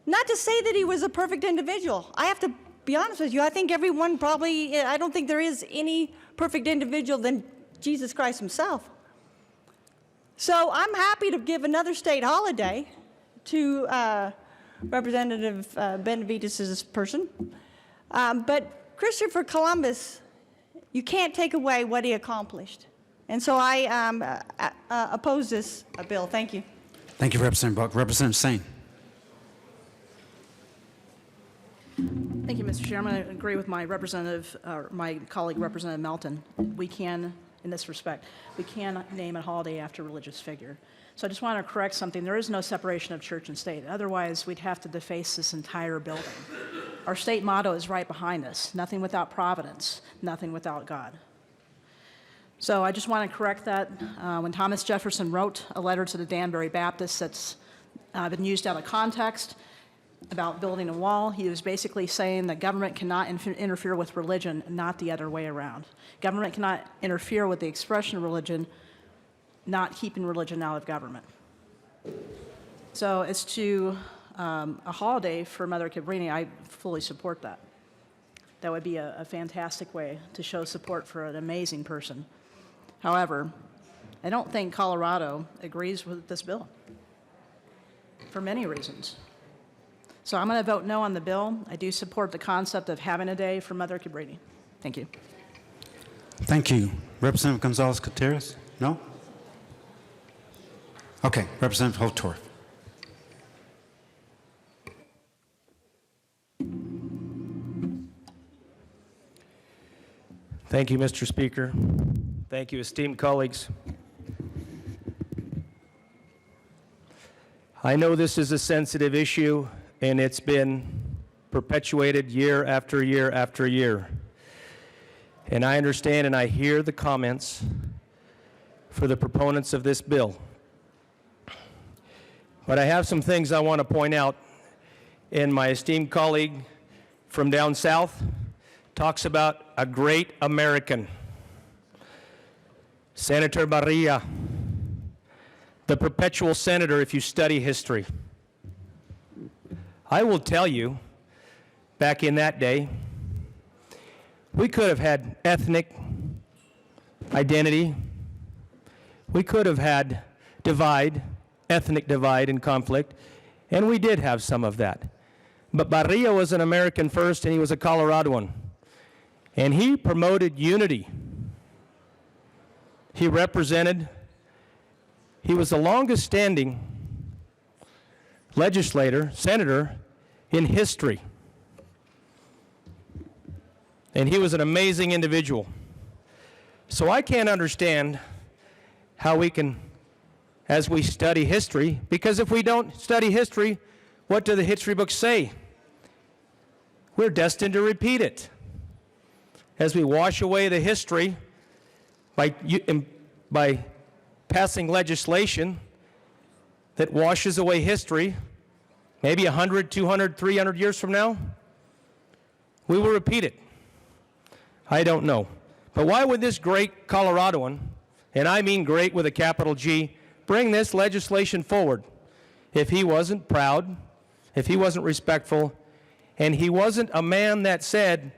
Not to say that he was a perfect individual. I have to be honest with you, I think everyone probably, I don't think there is any perfect individual than Jesus Christ himself. So I'm happy to give another state holiday to Representative Benavides' person. But Christopher Columbus, you can't take away what he accomplished. And so I oppose this bill. Thank you. Thank you, Representative Buck. Representative Sane. Thank you, Mr. Chair. I'm going to agree with my colleague, Representative Melton. We can, in this respect, we can name a holiday after a religious figure. So I just want to correct something. There is no separation of church and state. Otherwise, we'd have to deface this entire building. Our state motto is right behind us: nothing without providence, nothing without God. So I just want to correct that. When Thomas Jefferson wrote a letter to the Danbury Baptists that's been used out of context about building a wall, he was basically saying that government cannot interfere with religion, not the other way around. Government cannot interfere with the expression of religion, not keeping religion out of government. So as to a holiday for Mother Cabrini, I fully support that. That would be a fantastic way to show support for an amazing person. However, I don't think Colorado agrees with this bill for many reasons. So I'm going to vote no on the bill. I do support the concept of having a day for Mother Cabrini. Thank you. Thank you. Representative Gonzalez-Gutierrez? No? Okay. Representative Hotorf. Thank you, Mr. Speaker. Thank you, esteemed colleagues. I know this is a sensitive issue, and it's been perpetuated year after year after year. And I understand and I hear the comments for the proponents of this bill. But I have some things I want to point out, and my esteemed colleague from down south talks about a great American. Senator Barilla, the perpetual senator if you study history. I will tell you, back in that day, we could have had ethnic identity. We could have had ethnic divide and conflict, and we did have some of that. But Barilla was an American first, and he was a Coloradoan. And he promoted unity. He was the longest standing senator in history. And he was an amazing individual. So I can't understand how we can, as we study history, because if we don't study history, what do the history books say? We're destined to repeat it. As we wash away the history by passing legislation that washes away history, maybe 100, 200, 300 years from now, we will repeat it. I don't know. But why would this great Coloradoan, and I mean great with a capital G, bring this legislation forward if he wasn't proud, if he wasn't respectful, and he wasn't a man that said,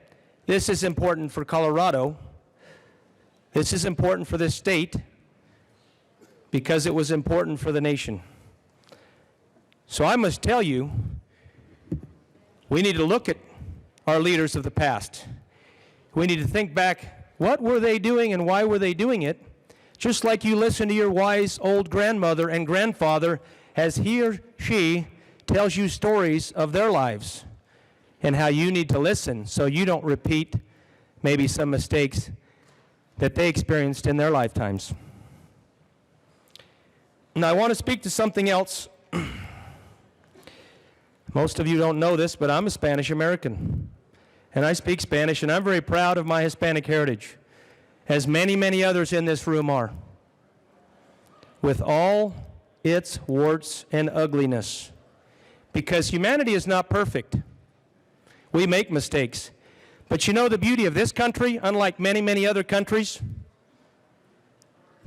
this is important for Colorado, this is important for this state, because it was important for the nation. So I must tell you, we need to look at our leaders of the past. We need to think back, what were they doing and why were they doing it? Just like you listen to your wise old grandmother and grandfather as he or she tells you stories of their lives and how you need to listen so you don't repeat maybe some mistakes that they experienced in their lifetimes. Now I want to speak to something else. Most of you don't know this, but I'm a Spanish American. And I speak Spanish, and I'm very proud of my Hispanic heritage, as many, many others in this room are, with all its warts and ugliness. Because humanity is not perfect. We make mistakes. But you know the beauty of this country, unlike many, many other countries?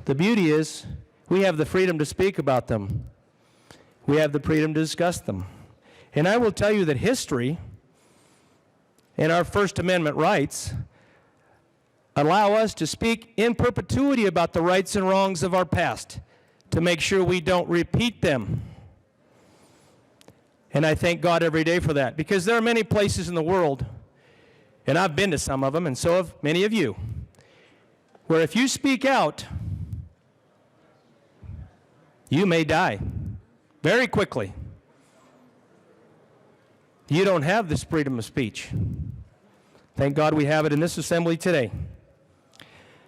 The beauty is we have the freedom to speak about them. We have the freedom to discuss them. And I will tell you that history and our First Amendment rights allow us to speak in perpetuity about the rights and wrongs of our past to make sure we don't repeat them. And I thank God every day for that, because there are many places in the world, and I've been to some of them, and so have many of you, where if you speak out, you may die very quickly. You don't have this freedom of speech. Thank God we have it in this assembly today.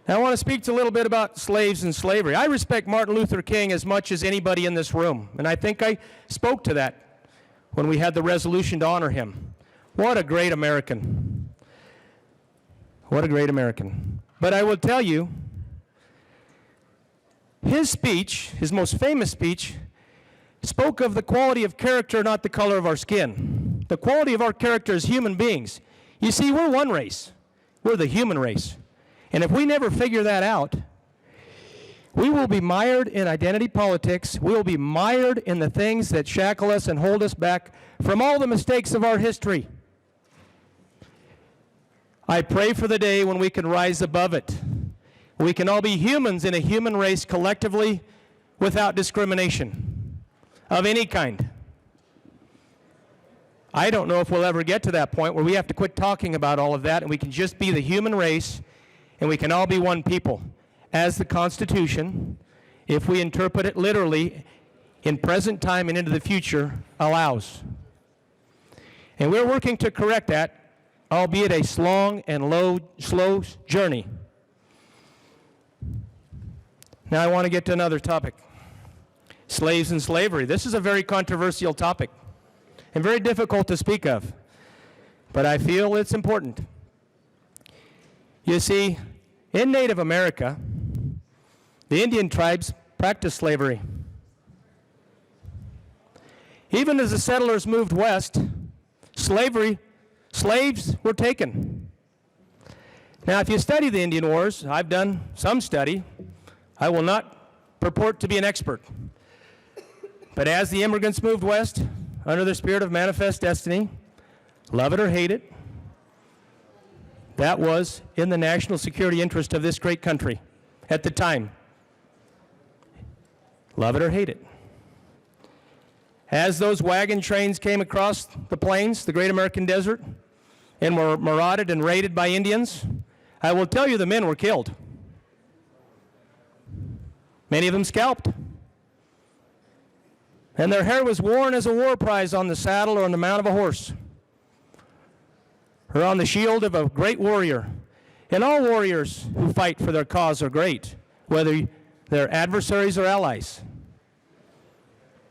Now I want to speak a little bit about slaves and slavery. I respect Martin Luther King as much as anybody in this room, and I think I spoke to that when we had the resolution to honor him. What a great American. What a great American. But I will tell you, his speech, his most famous speech, spoke of the quality of character, not the color of our skin. The quality of our character as human beings. You see, we're one race. We're the human race. And if we never figure that out, we will be mired in identity politics. We will be mired in the things that shackle us and hold us back from all the mistakes of our history. I pray for the day when we can rise above it. We can all be humans in a human race collectively without discrimination of any kind. I don't know if we'll ever get to that point where we have to quit talking about all of that and we can just be the human race and we can all be one people, as the Constitution, if we interpret it literally, in present time and into the future, allows. And we're working to correct that, albeit a slow and slow journey. Now I want to get to another topic. Slaves and slavery. This is a very controversial topic and very difficult to speak of, but I feel it's important. You see, in Native America, the Indian tribes practiced slavery. Even as the settlers moved west, slaves were taken. Now, if you study the Indian Wars, I've done some study. I will not purport to be an expert. But as the immigrants moved west, under the spirit of manifest destiny, love it or hate it, that was in the national security interest of this great country at the time. Love it or hate it. As those wagon trains came across the plains, the great American desert, and were marauded and raided by Indians, I will tell you the men were killed. Many of them scalped. And their hair was worn as a war prize on the saddle or on the mount of a horse, or on the shield of a great warrior. And all warriors who fight for their cause are great, whether they're adversaries or allies.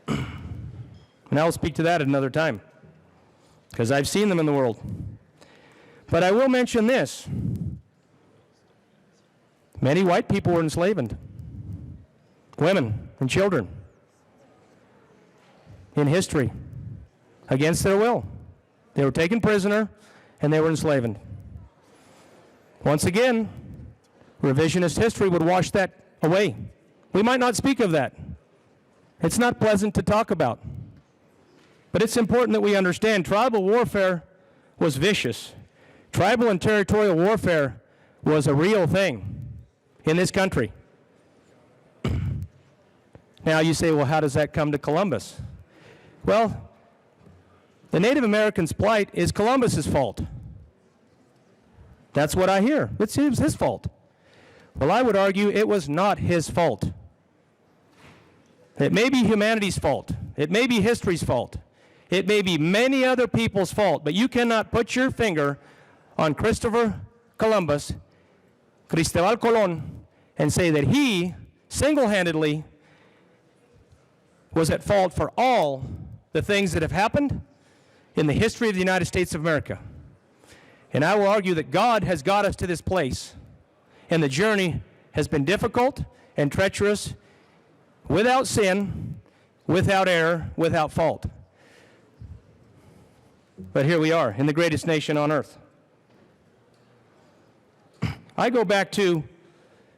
And I'll speak to that at another time, because I've seen them in the world. But I will mention this. Many white people were enslaved, women and children, in history, against their will. They were taken prisoner and they were enslaved. Once again, revisionist history would wash that away. We might not speak of that. It's not pleasant to talk about. But it's important that we understand tribal warfare was vicious. Tribal and territorial warfare was a real thing in this country. Now you say, well, how does that come to Columbus? Well, the Native Americans' plight is Columbus's fault. That's what I hear. It seems his fault. Well, I would argue it was not his fault. It may be humanity's fault. It may be history's fault. It may be many other people's fault, but you cannot put your finger on Christopher Columbus, Cristobal Colón, and say that he single-handedly was at fault for all the things that have happened in the history of the United States of America. And I will argue that God has got us to this place, and the journey has been difficult and treacherous, without sin, without error, without fault. But here we are, in the greatest nation on earth. I go back to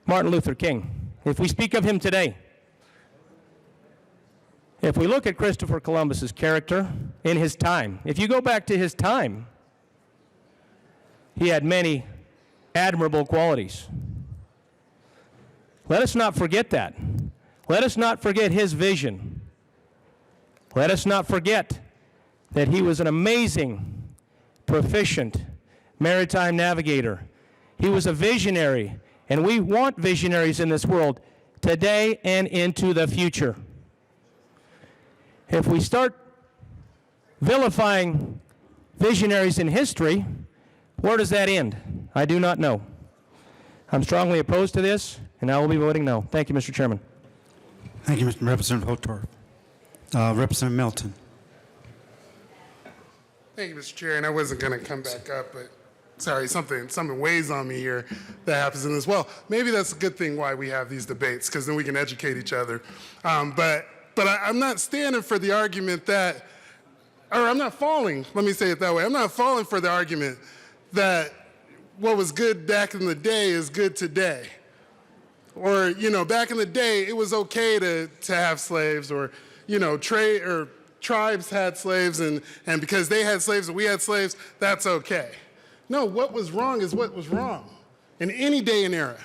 Martin Luther King. If we speak of him today, if we look at Christopher Columbus's character in his time, if you go back to his time, he had many admirable qualities. Let us not forget that. Let us not forget his vision. Let us not forget that he was an amazing, proficient maritime navigator. He was a visionary, and we want visionaries in this world today and into the future. If we start vilifying visionaries in history, where does that end? I do not know. I'm strongly opposed to this, and I will be voting no. Thank you, Mr. Chairman. Thank you, Mr. Representative Hotorf. Representative Melton. Thank you, Mr. Chair. And I wasn't going to come back up, but sorry, something weighs on me here that happens in this. Well, maybe that's a good thing why we have these debates, because then we can educate each other. But I'm not standing for the argument that, or I'm not falling, let me say it that way. I'm not falling for the argument that what was good back in the day is good today. Or, back in the day, it was okay to have slaves, or, trade or tribes had slaves, and because they had slaves and we had slaves, that's okay. No, what was wrong is what was wrong in any day and era.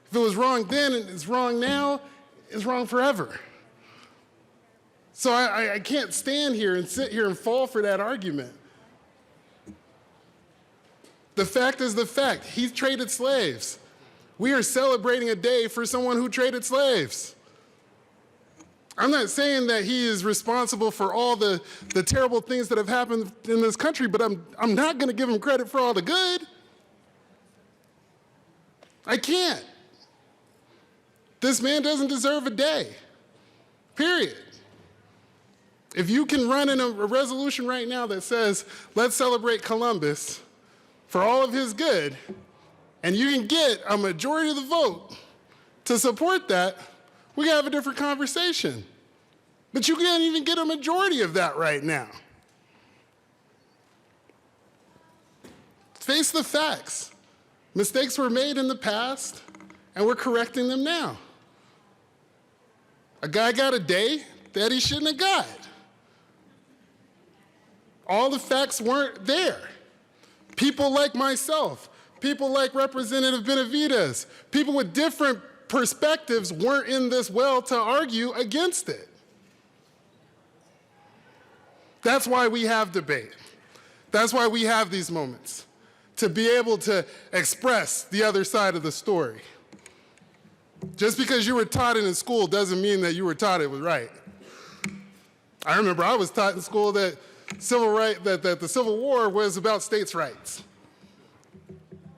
If it was wrong then and it's wrong now, it's wrong forever. So I can't stand here and sit here and fall for that argument. The fact is the fact. He traded slaves. We are celebrating a day for someone who traded slaves. I'm not saying that he is responsible for all the terrible things that have happened in this country, but I'm not going to give him credit for all the good. I can't. This man doesn't deserve a day, period. If you can run in a resolution right now that says, let's celebrate Columbus for all of his good, and you can get a majority of the vote to support that, we can have a different conversation. But you can't even get a majority of that right now. Face the facts. Mistakes were made in the past, and we're correcting them now. A guy got a day that he shouldn't have got. All the facts weren't there. People like myself, people like Representative Benavides, people with different perspectives weren't in this well to argue against it. That's why we have debate. That's why we have these moments, to be able to express the other side of the story. Just because you were taught it in school doesn't mean that you were taught it was right. I remember I was taught in school that the Civil War was about states' rights.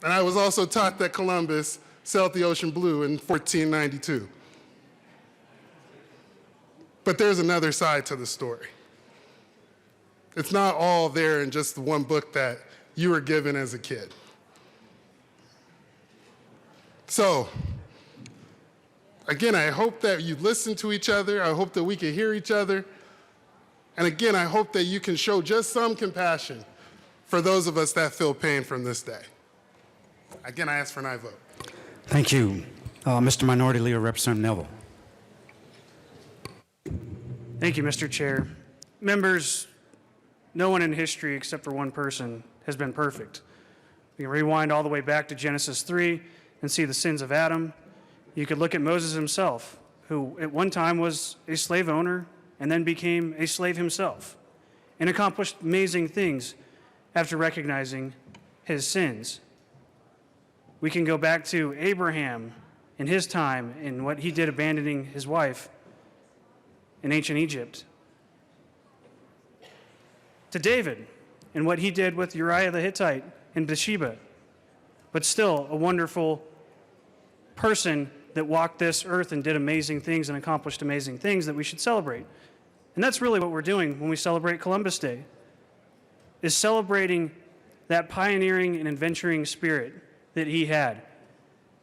And I was also taught that Columbus sailed the ocean blue in 1492. But there's another side to the story. It's not all there in just the one book that you were given as a kid. So, again, I hope that you listen to each other. I hope that we can hear each other. And again, I hope that you can show just some compassion for those of us that feel pain from this day. Again, I ask for an aye vote. Thank you. Mr. Minority Leader, Representative Neville. Thank you, Mr. Chair. Members, no one in history except for one person has been perfect. We can rewind all the way back to Genesis 3 and see the sins of Adam. You could look at Moses himself, who at one time was a slave owner and then became a slave himself and accomplished amazing things after recognizing his sins. We can go back to Abraham in his time and what he did abandoning his wife in ancient Egypt. To David and what he did with Uriah the Hittite and Bathsheba, but still a wonderful person that walked this earth and did amazing things and accomplished amazing things that we should celebrate. And that's really what we're doing when we celebrate Columbus Day, is celebrating that pioneering and adventuring spirit that he had.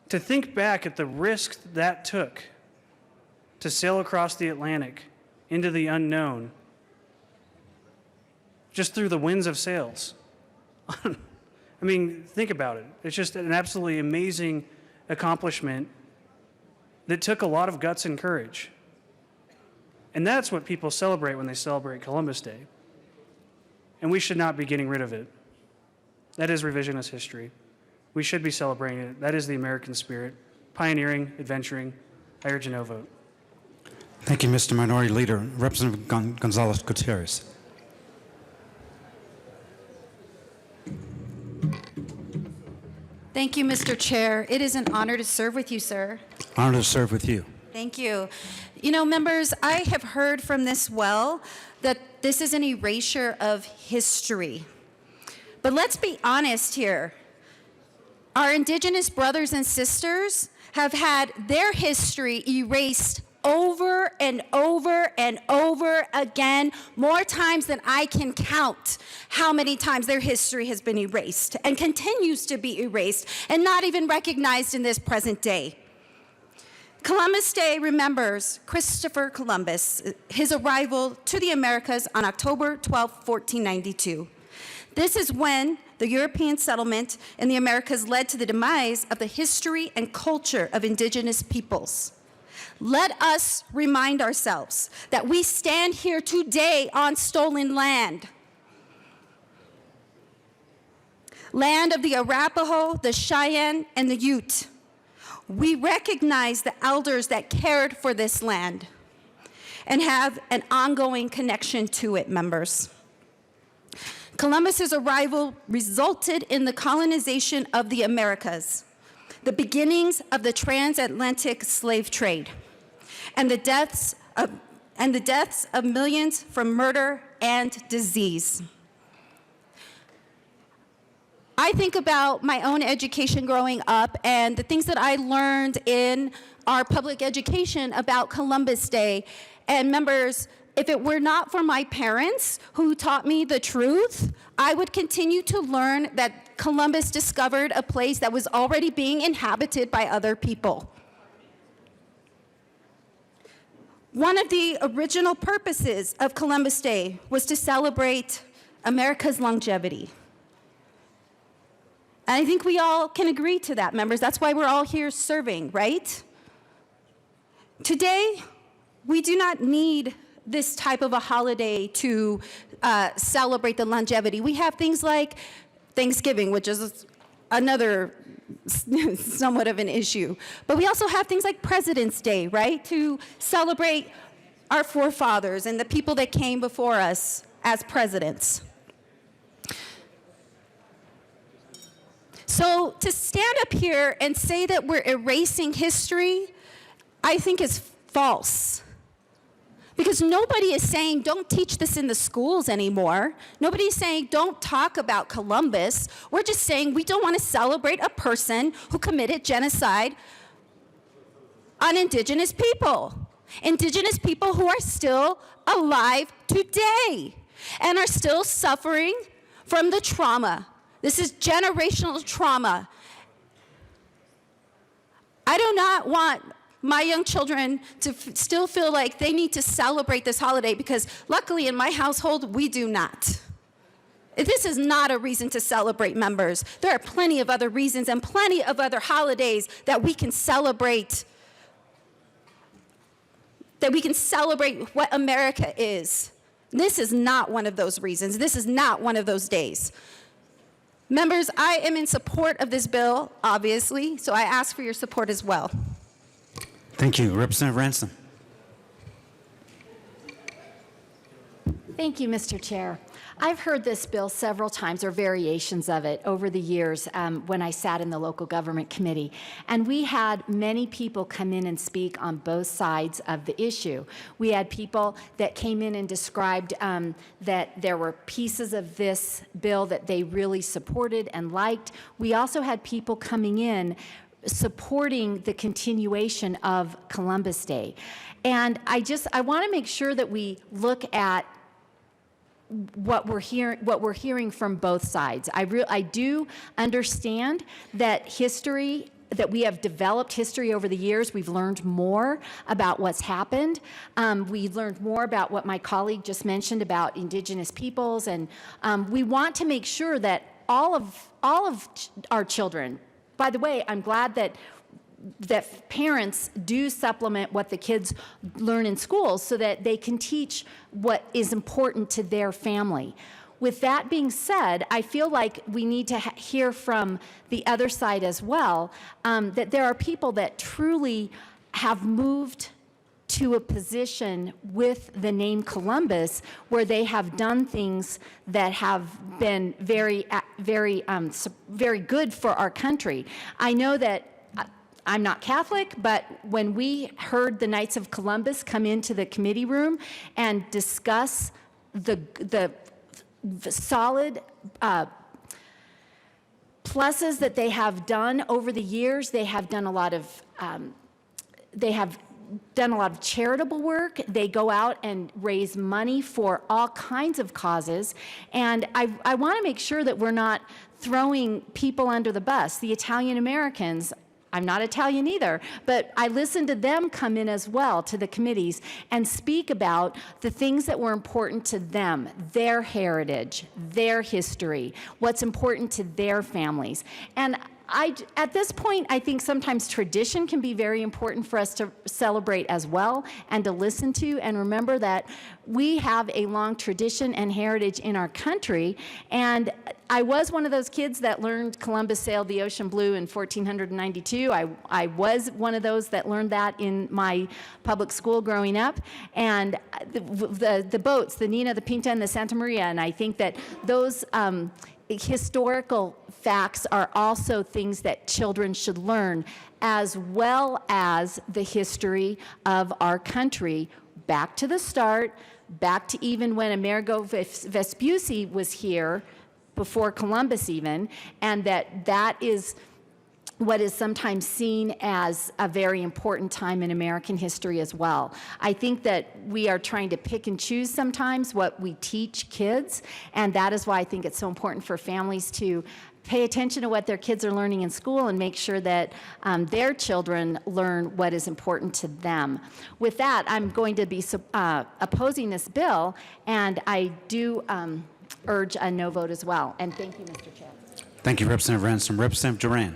To think back at the risk that took to sail across the Atlantic into the unknown, just through the winds of sails. I mean, think about it. It's just an absolutely amazing accomplishment that took a lot of guts and courage. And that's what people celebrate when they celebrate Columbus Day. And we should not be getting rid of it. That is revisionist history. We should be celebrating it. That is the American spirit. Pioneering, adventuring. I urge a no vote. Thank you, Mr. Minority Leader. Representative Gonzalez Gutierrez. Thank you, Mr. Chair. It is an honor to serve with you, sir. Honored to serve with you. Thank you. You know, members, I have heard from this well that this is an erasure of history. But let's be honest here. Our Indigenous brothers and sisters have had their history erased over and over and over again, more times than I can count how many times their history has been erased and continues to be erased and not even recognized in this present day. Columbus Day remembers Christopher Columbus, his arrival to the Americas on October 12, 1492. This is when the European settlement in the Americas led to the demise of the history and culture of indigenous peoples. Let us remind ourselves that we stand here today on stolen land. Land of the Arapaho, the Cheyenne, and the Ute. We recognize the elders that cared for this land and have an ongoing connection to it, members. Columbus's arrival resulted in the colonization of the Americas, the beginnings of the transatlantic slave trade, and the deaths of millions from murder and disease. I think about my own education growing up and the things that I learned in our public education about Columbus Day. And members, if it were not for my parents who taught me the truth, I would continue to learn that Columbus discovered a place that was already being inhabited by other people. One of the original purposes of Columbus Day was to celebrate America's longevity. And I think we all can agree to that, members. That's why we're all here serving, right? Today, we do not need this type of a holiday to celebrate the longevity. We have things like Thanksgiving, which is another somewhat of an issue. But we also have things like President's Day, right? To celebrate our forefathers and the people that came before us as presidents. So to stand up here and say that we're erasing history, I think is false. Because nobody is saying don't teach this in the schools anymore. Nobody's saying don't talk about Columbus. We're just saying we don't want to celebrate a person who committed genocide on indigenous people. Indigenous people who are still alive today and are still suffering from the trauma. This is generational trauma. I do not want my young children to still feel like they need to celebrate this holiday, because luckily in my household, we do not. This is not a reason to celebrate, members. There are plenty of other reasons and plenty of other holidays that we can celebrate, what America is. This is not one of those reasons. This is not one of those days. Members, I am in support of this bill, obviously, so I ask for your support as well. Thank you. Representative Ransom. Thank you, Mr. Chair. I've heard this bill several times, or variations of it, over the years when I sat in the local government committee. And we had many people come in and speak on both sides of the issue. We had people that came in and described that there were pieces of this bill that they really supported and liked. We also had people coming in supporting the continuation of Columbus Day. And I want to make sure that we look at what we're hearing from both sides. I do understand that history, that we have developed history over the years. We've learned more about what's happened. We've learned more about what my colleague just mentioned about indigenous peoples, and we want to make sure that all of our children. By the way, I'm glad that parents do supplement what the kids learn in schools so that they can teach what is important to their family. With that being said, I feel like we need to hear from the other side as well, that there are people that truly have moved to a position with the name Columbus where they have done things that have been very good for our country. I know that I'm not Catholic, but when we heard the Knights of Columbus come into the committee room and discuss the solid pluses that they have done over the years, they have done a lot of charitable work. They go out and raise money for all kinds of causes. And I want to make sure that we're not throwing people under the bus. The Italian Americans, I'm not Italian either, but I listened to them come in as well to the committees and speak about the things that were important to them, their heritage, their history, what's important to their families. And at this point, I think sometimes tradition can be very important for us to celebrate as well and to listen to, and remember that we have a long tradition and heritage in our country. And I was one of those kids that learned Columbus sailed the ocean blue in 1492. I was one of those that learned that in my public school growing up. And the boats, the Nina, the Pinta, and the Santa Maria, and I think that those historical facts are also things that children should learn, as well as the history of our country, back to the start, back to even when Amerigo Vespucci was here, before Columbus even, and that is what is sometimes seen as a very important time in American history as well. I think that we are trying to pick and choose sometimes what we teach kids, and that is why I think it's so important for families to pay attention to what their kids are learning in school and make sure that their children learn what is important to them. With that, I'm going to be opposing this bill, and I do urge a no vote as well. And thank you, Mr. Chair. Thank you, Representative Ransom. Representative Duran.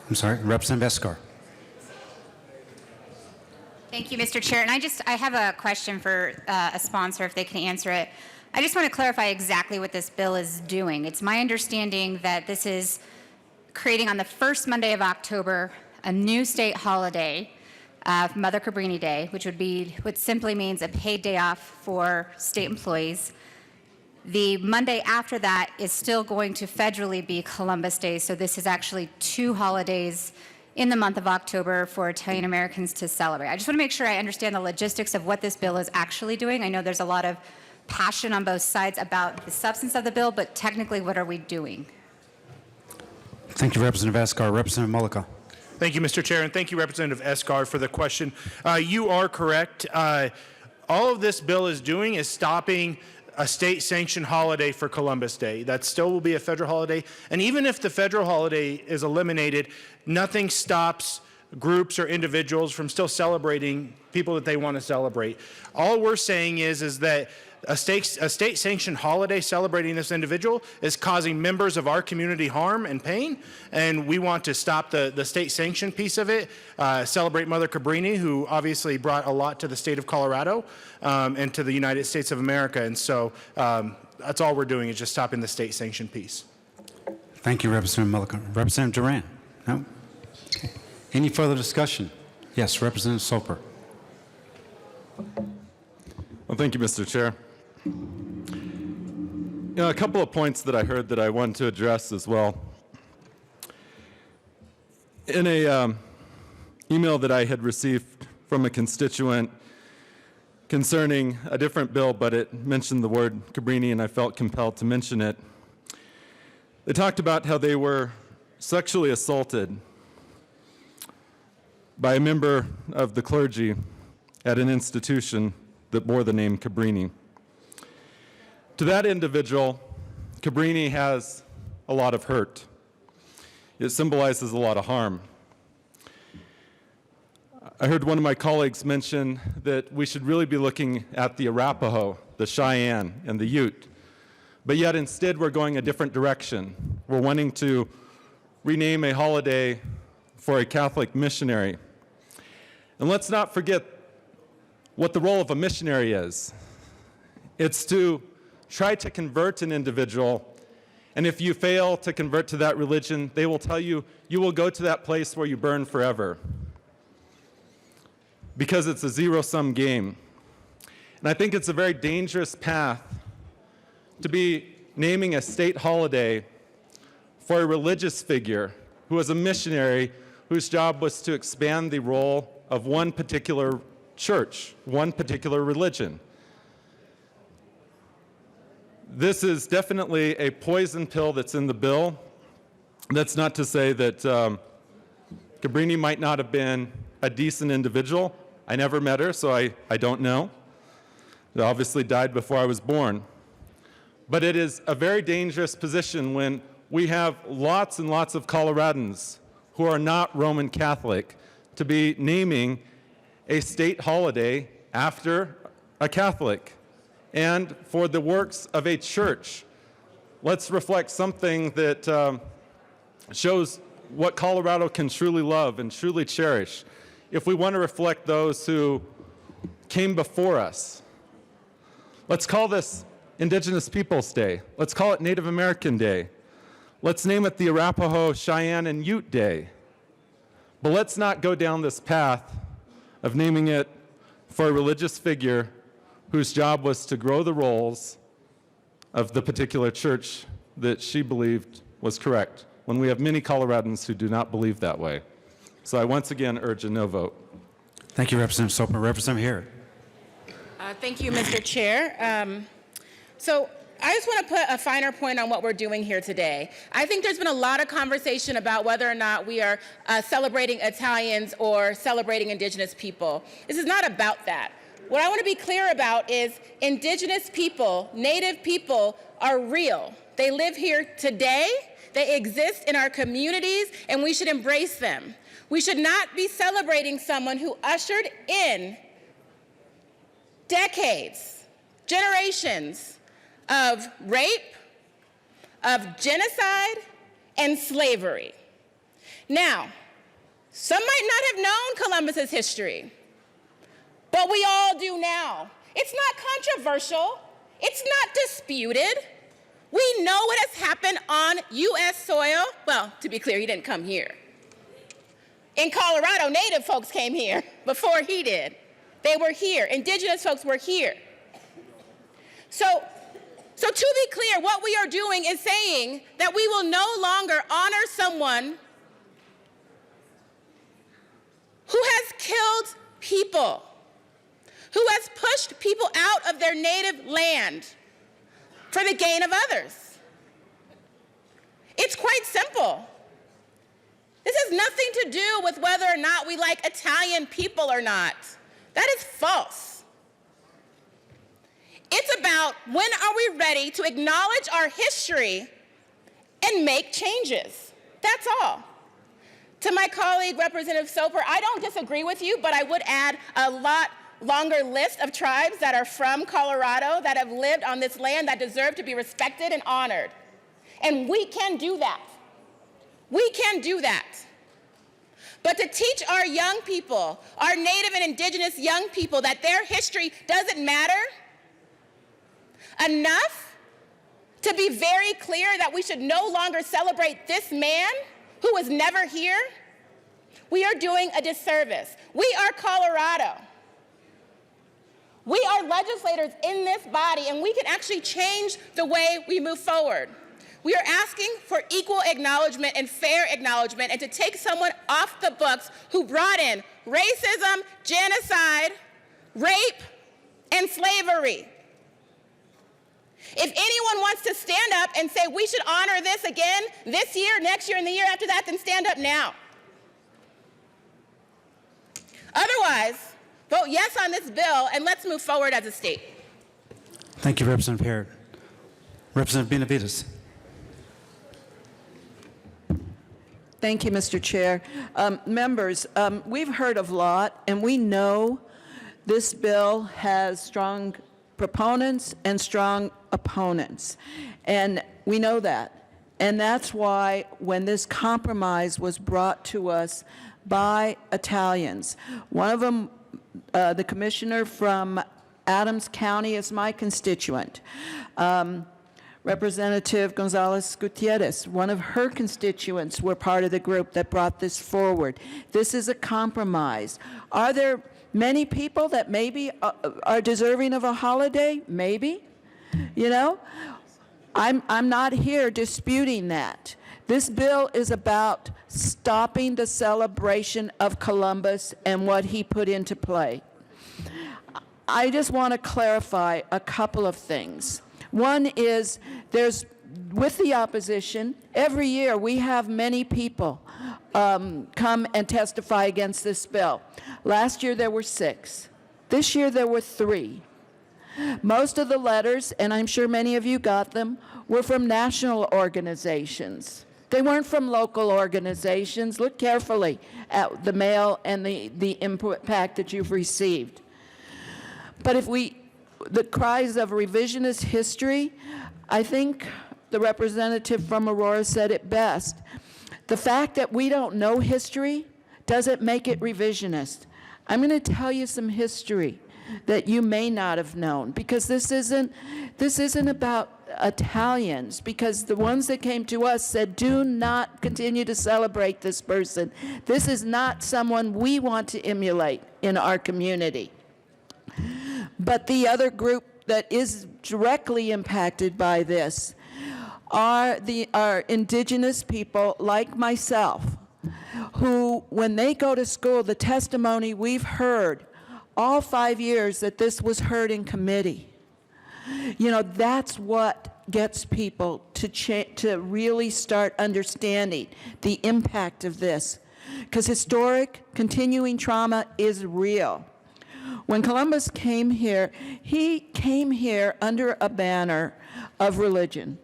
I'm sorry, Representative Escar. Thank you, Mr. Chair. And I have a question for a sponsor, if they can answer it. I just want to clarify exactly what this bill is doing. It's my understanding that this is creating on the first Monday of October a new state holiday, Mother Cabrini Day, which simply means a paid day off for state employees. The Monday after that is still going to federally be Columbus Day, so this is actually 2 holidays in the month of October for Italian Americans to celebrate. I just want to make sure I understand the logistics of what this bill is actually doing. I know there's a lot of passion on both sides about the substance of the bill, but technically, what are we doing? Thank you, Representative Escar. Representative Mullica. Thank you, Mr. Chair, and thank you, Representative Escar, for the question. You are correct. All of this bill is doing is stopping a state-sanctioned holiday for Columbus Day. That still will be a federal holiday. And even if the federal holiday is eliminated, nothing stops groups or individuals from still celebrating people that they want to celebrate. All we're saying is that a state-sanctioned holiday celebrating this individual is causing members of our community harm and pain, and we want to stop the state-sanctioned piece of it, celebrate Mother Cabrini, who obviously brought a lot to the state of Colorado and to the United States of America, and so that's all we're doing is just stopping the state-sanctioned piece. Thank you, Representative Mullica. Representative Duran? No? Okay. Any further discussion? Yes, Representative Soper. Well, thank you, Mr. Chair. A couple of points that I heard that I want to address as well. In a email that I had received from a constituent concerning a different bill, but it mentioned the word Cabrini, and I felt compelled to mention it. They talked about how they were sexually assaulted by a member of the clergy at an institution that bore the name Cabrini. To that individual, Cabrini has a lot of hurt. It symbolizes a lot of harm. I heard one of my colleagues mention that we should really be looking at the Arapaho, the Cheyenne, and the Ute, but yet instead we're going a different direction. We're wanting to rename a holiday for a Catholic missionary. And let's not forget what the role of a missionary is. It's to try to convert an individual, and if you fail to convert to that religion, they will tell you, you will go to that place where you burn forever, because it's a zero-sum game. And I think it's a very dangerous path to be naming a state holiday for a religious figure who was a missionary whose job was to expand the role of one particular church, one particular religion. This is definitely a poison pill that's in the bill. That's not to say that Cabrini might not have been a decent individual. I never met her, so I don't know. She obviously died before I was born. But it is a very dangerous position when we have lots and lots of Coloradans who are not Roman Catholic to be naming a state holiday after a Catholic and for the works of a church. Let's reflect something that shows what Colorado can truly love and truly cherish. If we want to reflect those who came before us, let's call this Indigenous Peoples Day. Let's call it Native American Day. Let's name it the Arapaho, Cheyenne, and Ute Day. But let's not go down this path of naming it for a religious figure whose job was to grow the rolls of the particular church that she believed was correct, when we have many Coloradans who do not believe that way. So I once again urge a no vote. Thank you, Representative Soper. Representative Harrod. Thank you, Mr. Chair. So I just want to put a finer point on what we're doing here today. I think there's been a lot of conversation about whether or not we are celebrating Italians or celebrating Indigenous people. This is not about that. What I want to be clear about is Indigenous people, Native people are real. They live here today, they exist in our communities, and we should embrace them. We should not be celebrating someone who ushered in decades, generations of rape, of genocide, and slavery. Now, some might not have known Columbus's history, but we all do now. It's not controversial. It's not disputed. We know what has happened on U.S. soil. Well, to be clear, he didn't come here. In Colorado, Native folks came here before he did. They were here. Indigenous folks were here. So So to be clear, what we are doing is saying that we will no longer honor someone who has killed people, who has pushed people out of their native land for the gain of others. It's quite simple. This has nothing to do with whether or not we like Italian people or not. That is false. It's about when are we ready to acknowledge our history and make changes. That's all. To my colleague, Representative Soper, I don't disagree with you, but I would add a lot longer list of tribes that are from Colorado that have lived on this land that deserve to be respected and honored. And we can do that. We can do that. But to teach our young people, our Native and Indigenous young people, that their history doesn't matter enough to be very clear that we should no longer celebrate this man who was never here, we are doing a disservice. We are Colorado. We are legislators in this body, and we can actually change the way we move forward. We are asking for equal acknowledgement and fair acknowledgement, and to take someone off the books who brought in racism, genocide, rape, and slavery. If anyone wants to stand up and say we should honor this again this year, next year, and the year after that, then stand up now. Otherwise, vote yes on this bill, and let's move forward as a state. Thank you, Representative Parrott. Representative Benavides. Thank you, Mr. Chair. Members, we've heard of lot, and we know this bill has strong proponents and strong opponents. And we know that. And that's why when this compromise was brought to us by Italians, one of them, the commissioner from Adams County, is my constituent. Representative Gonzalez Gutierrez, one of her constituents, were part of the group that brought this forward. This is a compromise. Are there many people that maybe are deserving of a holiday? Maybe. You know, I'm not here disputing that. This bill is about stopping the celebration of Columbus and what he put into play. I just want to clarify a couple of things. One is with the opposition, every year we have many people come and testify against this bill. Last year there were 6. This year there were 3. Most of the letters, and I'm sure many of you got them, were from national organizations. They weren't from local organizations. Look carefully at the mail and the impact that you've received. But if the cries of revisionist history, I think the representative from Aurora said it best. The fact that we don't know history doesn't make it revisionist. I'm going to tell you some history that you may not have known, because this isn't about Italians, because the ones that came to us said, do not continue to celebrate this person. This is not someone we want to emulate in our community. But the other group that is directly impacted by this are indigenous people like myself, who, when they go to school, the testimony we've heard all 5 years that this was heard in committee. You know, that's what gets people to really start understanding the impact of this, because historic continuing trauma is real. When Columbus came here, he came here under a banner of religion.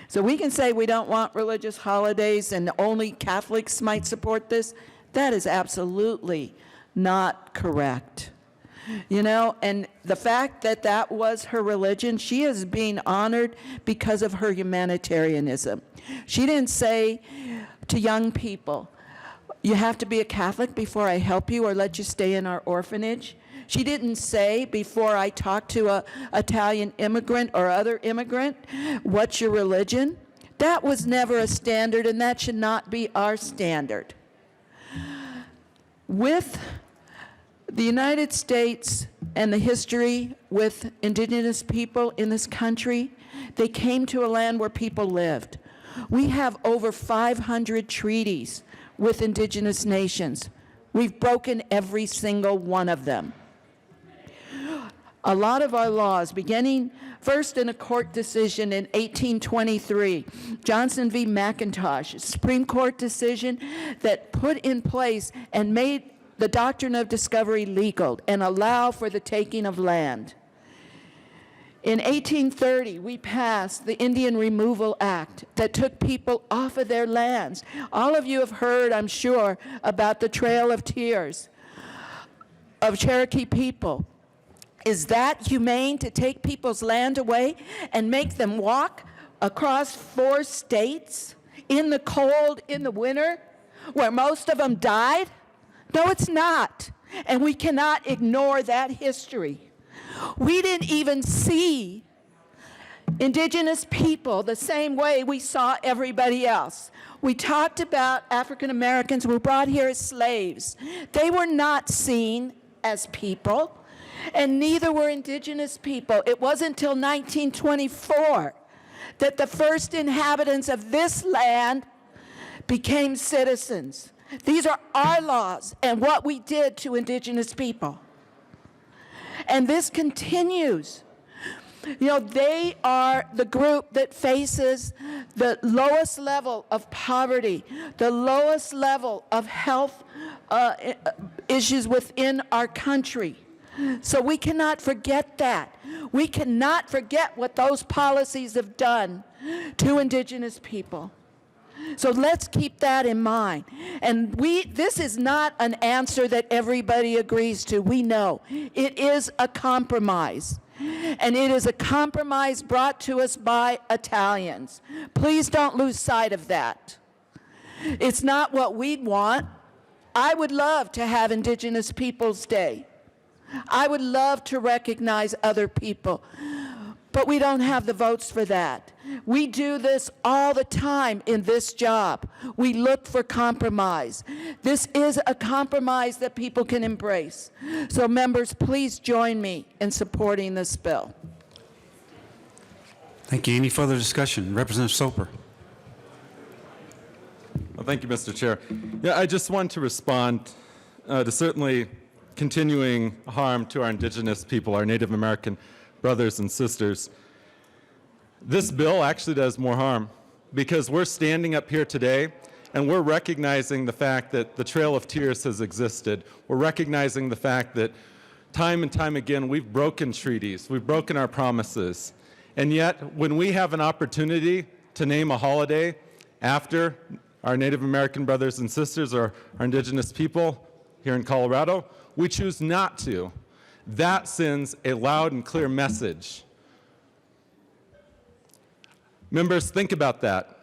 So we can say we don't want religious holidays and only Catholics might support this. That is absolutely not correct. You know, and the fact that that was her religion, she is being honored because of her humanitarianism. She didn't say to young people, you have to be a Catholic before I help you or let you stay in our orphanage. She didn't say, before I talk to an Italian immigrant or other immigrant, what's your religion? That was never a standard, and that should not be our standard. With the United States and the history with indigenous people in this country, They came to a land where people lived. We have over 500 treaties with indigenous nations. We've broken every single one of them. A lot of our laws, beginning first in a court decision in 1823, Johnson v. McIntosh, a Supreme Court decision that put in place and made the doctrine of discovery legal and allow for the taking of land. In 1830, we passed the Indian Removal Act that took people off of their lands. All of you have heard, I'm sure, about the Trail of Tears of Cherokee people. Is that humane to take people's land away and make them walk across 4 states in the cold, in the winter, where most of them died? No, it's not. And we cannot ignore that history. We didn't even see indigenous people the same way we saw everybody else. We talked about African Americans who were brought here as slaves. They were not seen as people, and neither were indigenous people. It wasn't until 1924 that the first inhabitants of this land became citizens. These are our laws and what we did to indigenous people. And this continues. You know, they are the group that faces the lowest level of poverty, the lowest level of health issues within our country. So we cannot forget that. We cannot forget what those policies have done to indigenous people. So let's keep that in mind. And this is not an answer that everybody agrees to. We know it is a compromise. And it is a compromise brought to us by Italians. Please don't lose sight of that. It's not what we'd want. I would love to have Indigenous Peoples Day. I would love to recognize other people. But we don't have the votes for that. We do this all the time in this job. We look for compromise. This is a compromise that people can embrace. So members, please join me in supporting this bill. Thank you. Any further discussion? Representative Soper. Well, thank you, Mr. Chair. Yeah, I just want to respond to certainly continuing harm to our indigenous people, our Native American brothers and sisters. This bill actually does more harm because we're standing up here today and we're recognizing the fact that the Trail of Tears has existed. We're recognizing the fact that time and time again we've broken treaties, we've broken our promises. And yet when we have an opportunity to name a holiday after our Native American brothers and sisters or our indigenous people here in Colorado, we choose not to. That sends a loud and clear message. Members, think about that.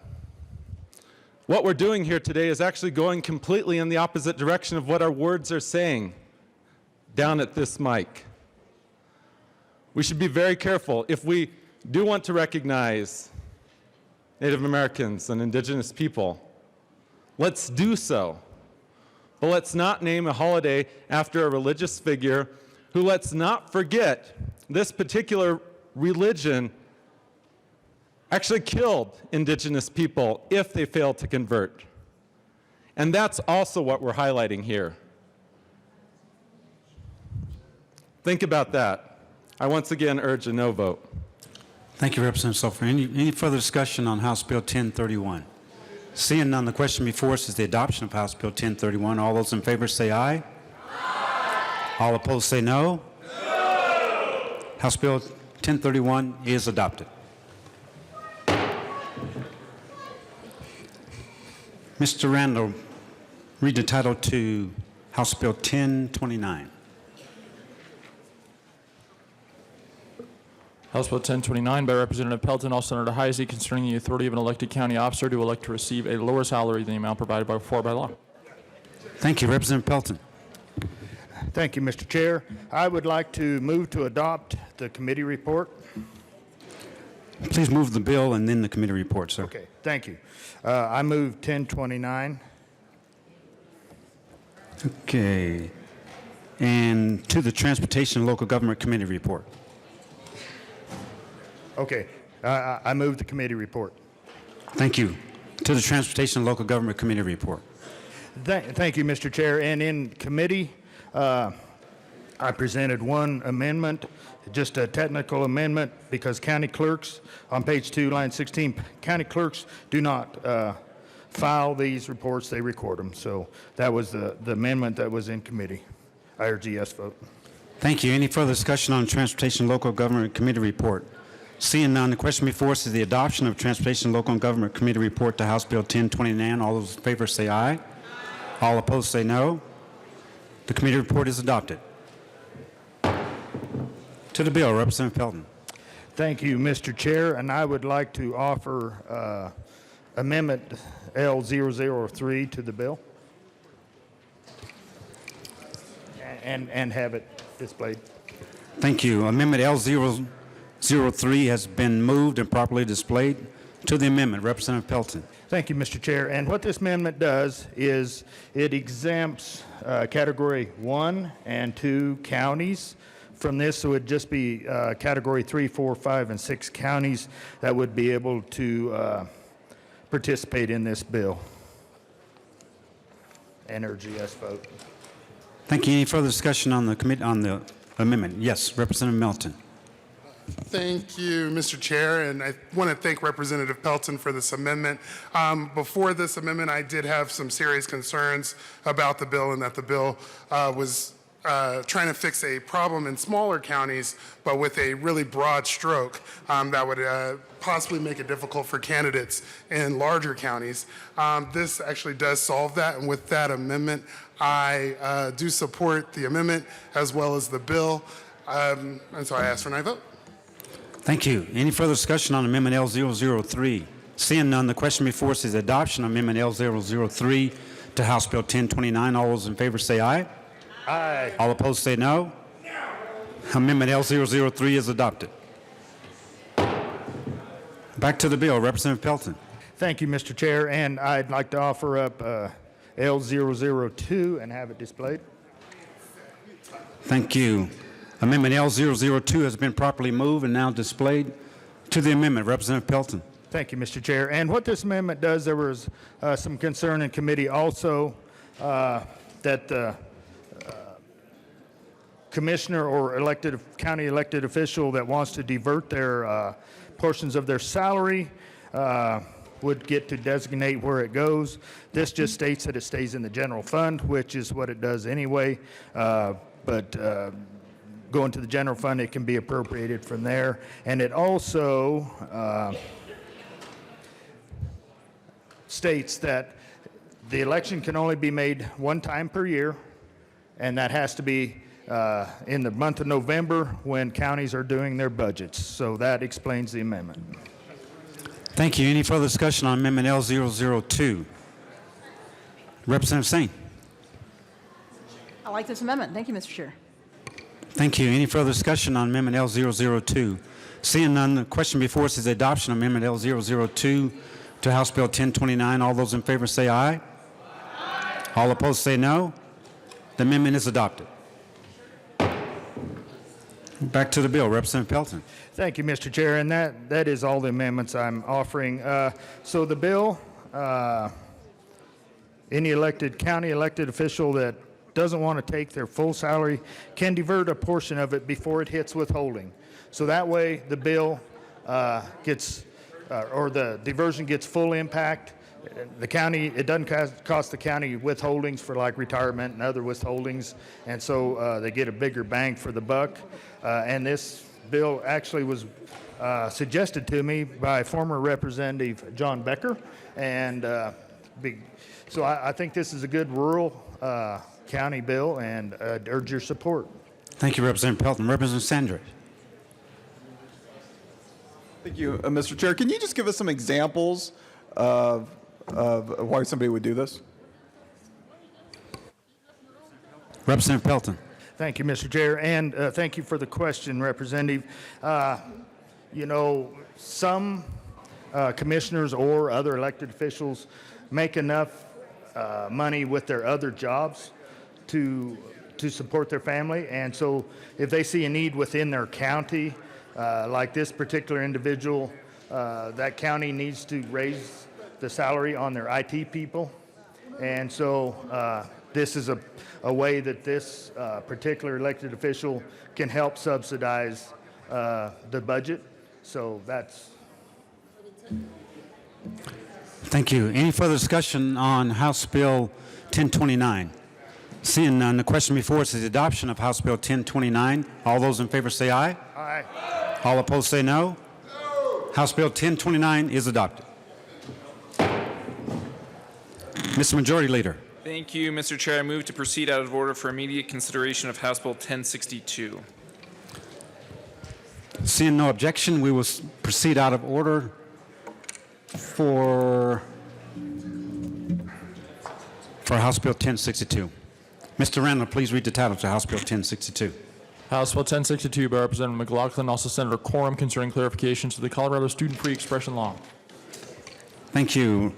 What we're doing here today is actually going completely in the opposite direction of what our words are saying down at this mic. We should be very careful. If we do want to recognize Native Americans and indigenous people, let's do so. But let's not name a holiday after a religious figure who, let's not forget, this particular religion actually killed indigenous people if they failed to convert. And that's also what we're highlighting here. Think about that. I once again urge a no vote. Thank you, Representative Soper. Any further discussion on House Bill 1031? Seeing none, the question before us is the adoption of House Bill 1031. All those in favor say aye. Aye. All opposed say no. No. House Bill 1031 is adopted. Mr. Randall, read the title to House Bill 1029. House Bill 1029 by Representative Pelton, all Senator Heisey, concerning the authority of an elected county officer to elect to receive a lower salary than the amount provided for by law. Thank you. Representative Pelton. Thank you, Mr. Chair. I would like to move to adopt the committee report. Please move the bill and then the committee report, sir. Okay, thank you. I move 1029. Okay. And to the Transportation and Local Government Committee report. Okay. I move the committee report. Thank you. To the Transportation and Local Government Committee report. Thank you, Mr. Chair. And in committee, I presented one amendment, just a technical amendment, because county clerks, on page 2, line 16, county clerks do not file these reports, they record them. So that was the amendment that was in committee. I urge a yes vote. Thank you. Any further discussion on the Transportation and Local Government Committee report? Seeing none, the question before us is the adoption of Transportation and Local Government Committee report to House Bill 1029. All those in favor say aye. All opposed say no. The committee report is adopted. To the bill, Representative Pelton. Thank you, Mr. Chair, and I would like to offer Amendment L003 to the bill and have it displayed. Thank you. Amendment L003 has been moved and properly displayed. To the amendment, Representative Pelton. Thank you, Mr. Chair. And what this amendment does is it exempts Category 1 and 2 counties from this, so it'd just be Category 3, 4, 5, and 6 counties that would be able to participate in this bill. And urge a yes vote. Thank you. Any further discussion on the committee on the amendment? Yes, Representative Melton. Thank you, Mr. Chair, and I want to thank Representative Pelton for this amendment. Before this amendment, I did have some serious concerns about the bill and that the bill was trying to fix a problem in smaller counties, but with a really broad stroke that would possibly make it difficult for candidates in larger counties. This actually does solve that, and with that amendment, I do support the amendment as well as the bill, and so I ask for an aye vote. Thank you. Any further discussion on Amendment L003? Seeing none, the question before us is adoption of Amendment L003 to House Bill 1029. All those in favor say aye. Aye. All opposed say no. Amendment L003 is adopted. Back to the bill. Representative Pelton. Thank you, Mr. Chair, and I'd like to offer up L002 and have it displayed. Thank you. Amendment L002 has been properly moved and now displayed. To the amendment, Representative Pelton. Thank you, Mr. Chair. And what this amendment does, there was some concern in committee also that the commissioner or county elected official that wants to divert their portions of their salary would get to designate where it goes. This just states that it stays in the general fund, which is what it does anyway. But going to the general fund, it can be appropriated from there. And it also states that the election can only be made one time per year, and that has to be in the month of November when counties are doing their budgets. So that explains the amendment. Thank you. Any further discussion on Amendment L002? Representative Singh. I like this amendment. Thank you, Mr. Chair. Thank you. Any further discussion on Amendment L002? Seeing none, the question before us is the adoption of Amendment L002 to House Bill 1029. All those in favor say aye. Aye. All opposed say no. The amendment is adopted. Back to the bill. Representative Pelton. Thank you, Mr. Chair, and that is all the amendments I'm offering. So the bill, any county elected official that doesn't want to take their full salary can divert a portion of it before it hits withholding. So that way the bill or the diversion gets full impact. The county, it doesn't cost the county withholdings for like retirement and other withholdings, and so they get a bigger bang for the buck. And this bill actually was suggested to me by former Representative John Becker, and so I think this is a good rural county bill, and urge your support. Thank you, Representative Pelton. Representative Sanders. Thank you, Mr. Chair. Can you just give us some examples of why somebody would do this? Representative Pelton. Thank you, Mr. Chair, and thank you for the question, Representative. You know, some commissioners or other elected officials make enough money with their other jobs to support their family, and so if they see a need within their county, like this particular individual that county needs to raise the salary on their IT people. And so this is a way that this particular elected official can help subsidize the budget. So that's... Thank you. Any further discussion on House Bill 1029? Seeing none, the question before us is the adoption of House Bill 1029. All those in favor say aye. Aye. All opposed say no. House Bill 1029 is adopted. Mr. Majority Leader. Thank you, Mr. Chair. I move to proceed out of order for immediate consideration of House Bill 1062. Seeing no objection, we will proceed out of order for House Bill 1062. Mr. Randall, please read the title to House Bill 1062. House Bill 1062 by Representative McLaughlin, also Senator Quorum, concerning clarifications to the Colorado Student Free Expression Law. Thank you.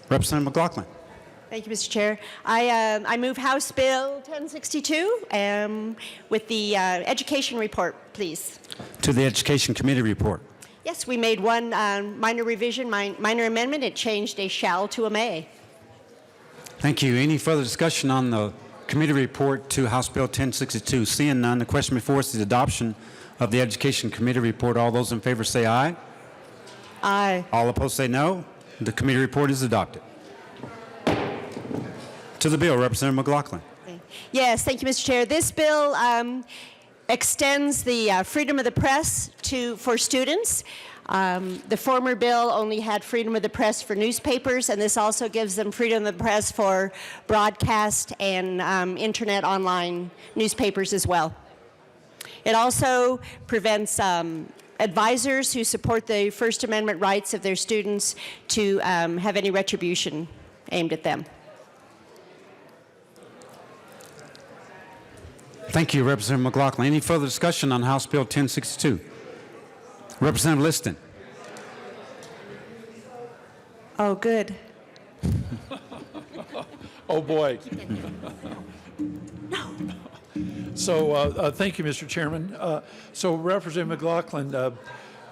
Representative McLaughlin. Thank you, Mr. Chair. I move House Bill 1062 with the education report, please. To the Education Committee report. Yes, we made one minor revision, minor amendment. It changed a shall to a may. Thank you. Any further discussion on the committee report to House Bill 1062? Seeing none, the question before us is the adoption of the Education Committee report. All those in favor say aye. Aye. All opposed say no. The committee report is adopted. To the bill, Representative McLaughlin. Yes, thank you, Mr. Chair. This bill extends the freedom of the press for students. The former bill only had freedom of the press for newspapers, and this also gives them freedom of the press for broadcast and internet online newspapers as well. It also prevents advisors who support the First Amendment rights of their students to have any retribution aimed at them. Thank you, Representative McLaughlin. Any further discussion on House Bill 1062? Representative Liston. Oh, good. Oh, boy. So thank you, Mr. Chairman. So Representative McLaughlin,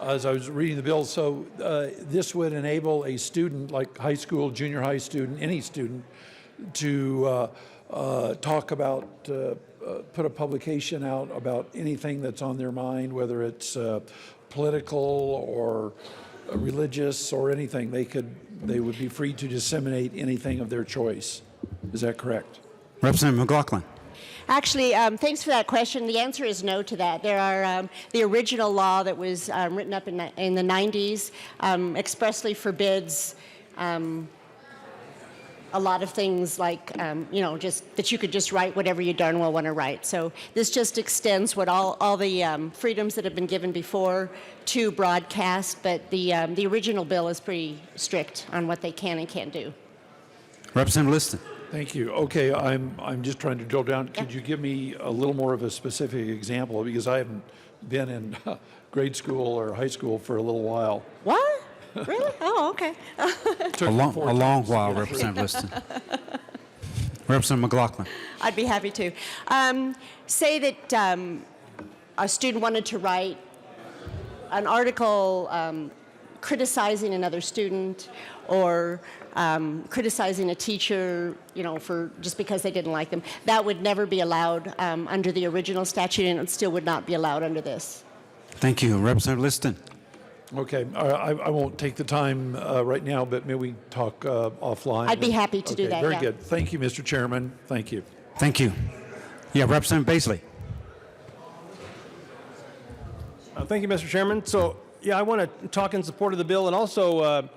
as I was reading the bill, so this would enable a student, like high school, junior high student, any student, to talk about, put a publication out about anything that's on their mind, whether it's political or religious or anything. They would be free to disseminate anything of their choice. Is that correct? Representative McLaughlin. Actually, thanks for that question. The answer is no to that. There are the original law that was written up in the 90s expressly forbids a lot of things like, just that you could just write whatever you darn well want to write. So this just extends what all the freedoms that have been given before to broadcast, but the original bill is pretty strict on what they can and can't do. Representative Liston. Thank you. Okay, I'm just trying to drill down. Could you give me a little more of a specific example? Because I haven't been in grade school or high school for a little while. What? Really? Oh, okay. A long while, Representative Liston. Representative McLaughlin. I'd be happy to. Say that a student wanted to write an article criticizing another student or criticizing a teacher, for just because they didn't like them. That would never be allowed under the original statute, and it still would not be allowed under this. Thank you. Representative Liston. Okay, I won't take the time right now, but maybe we talk offline. I'd be happy to do that, Very yeah. good. Thank you, Mr. Chairman. Thank you. Thank you. Yeah, Representative Baisley. Thank you, Mr. Chairman. So, yeah, I want to talk in support of the bill and also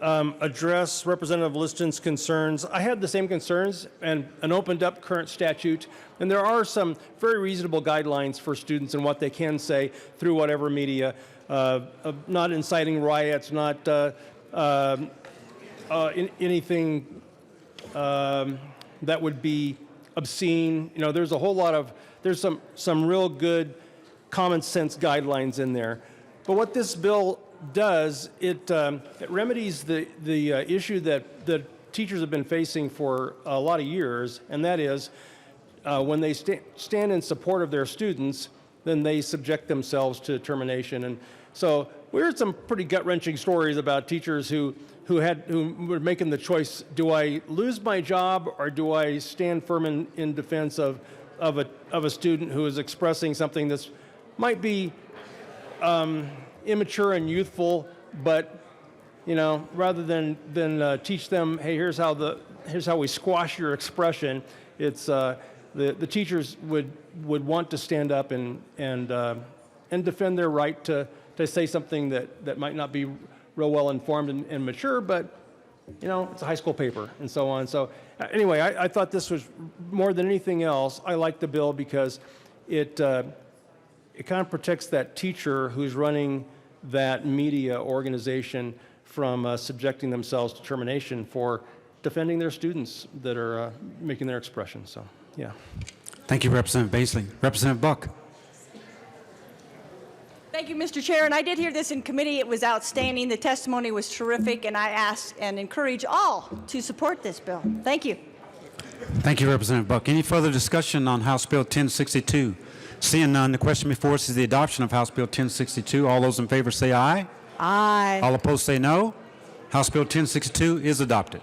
address Representative Liston's concerns. I had the same concerns and an opened up current statute, and there are some very reasonable guidelines for students and what they can say through whatever media, not inciting riots, not anything that would be obscene. There's a whole lot of, there's some real good common sense guidelines in there. But what this bill does, it remedies the issue that the teachers have been facing for a lot of years, and that is when they stand in support of their students, then they subject themselves to termination. And so we heard some pretty gut-wrenching stories about teachers who were making the choice: do I lose my job or do I stand firm in defense of a student who is expressing something that's might be immature and youthful, but rather than teach them, hey, here's how we squash your expression. It's the teachers would want to stand up and defend their right to say something that might not be real well informed and mature, but it's a high school paper and so on. So anyway, I thought this was more than anything else. I like the bill because it kind of protects that teacher who's running that media organization from subjecting themselves to termination for defending their students that are making their expression. So, yeah. Thank you, Representative Baisley. Representative Buck. Thank you, Mr. Chair. And I did hear this in committee. It was outstanding. The testimony was terrific, and I ask and encourage all to support this bill. Thank you. Thank you, Representative Buck. Any further discussion on House Bill 1062? Seeing none, the question before us is the adoption of House Bill 1062. All those in favor say aye. Aye. All opposed say no. House Bill 1062 is adopted.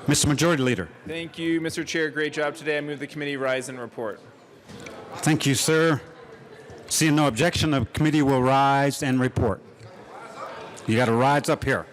Mr. Majority Leader. Thank you, Mr. Chair. Great job today. I move the committee rise and report. Thank you, sir. Seeing no objection, the committee will rise and report. You got to rise up here.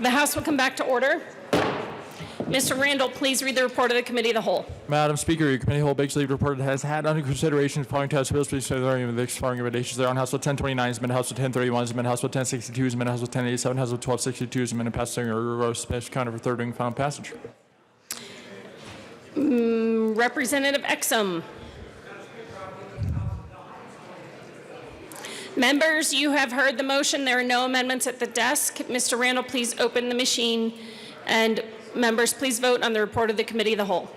The House will come back to order. Mr. Randall, please read the report of the Committee of the Whole. Madam Speaker, your committee whole Big Sleeve report has had under consideration the following task bills. Please say the following recommendations there on House Bill 1029, has been House Bill 1031, has been House Bill 1062, has been House Bill 1087, House Bill 1262, has been passed or special count for third reading final passage. Representative Exum. Members, you have heard the motion. There are no amendments at the desk. Mr. Randall, please open the machine. And members, please vote on the report of the Committee of the Whole.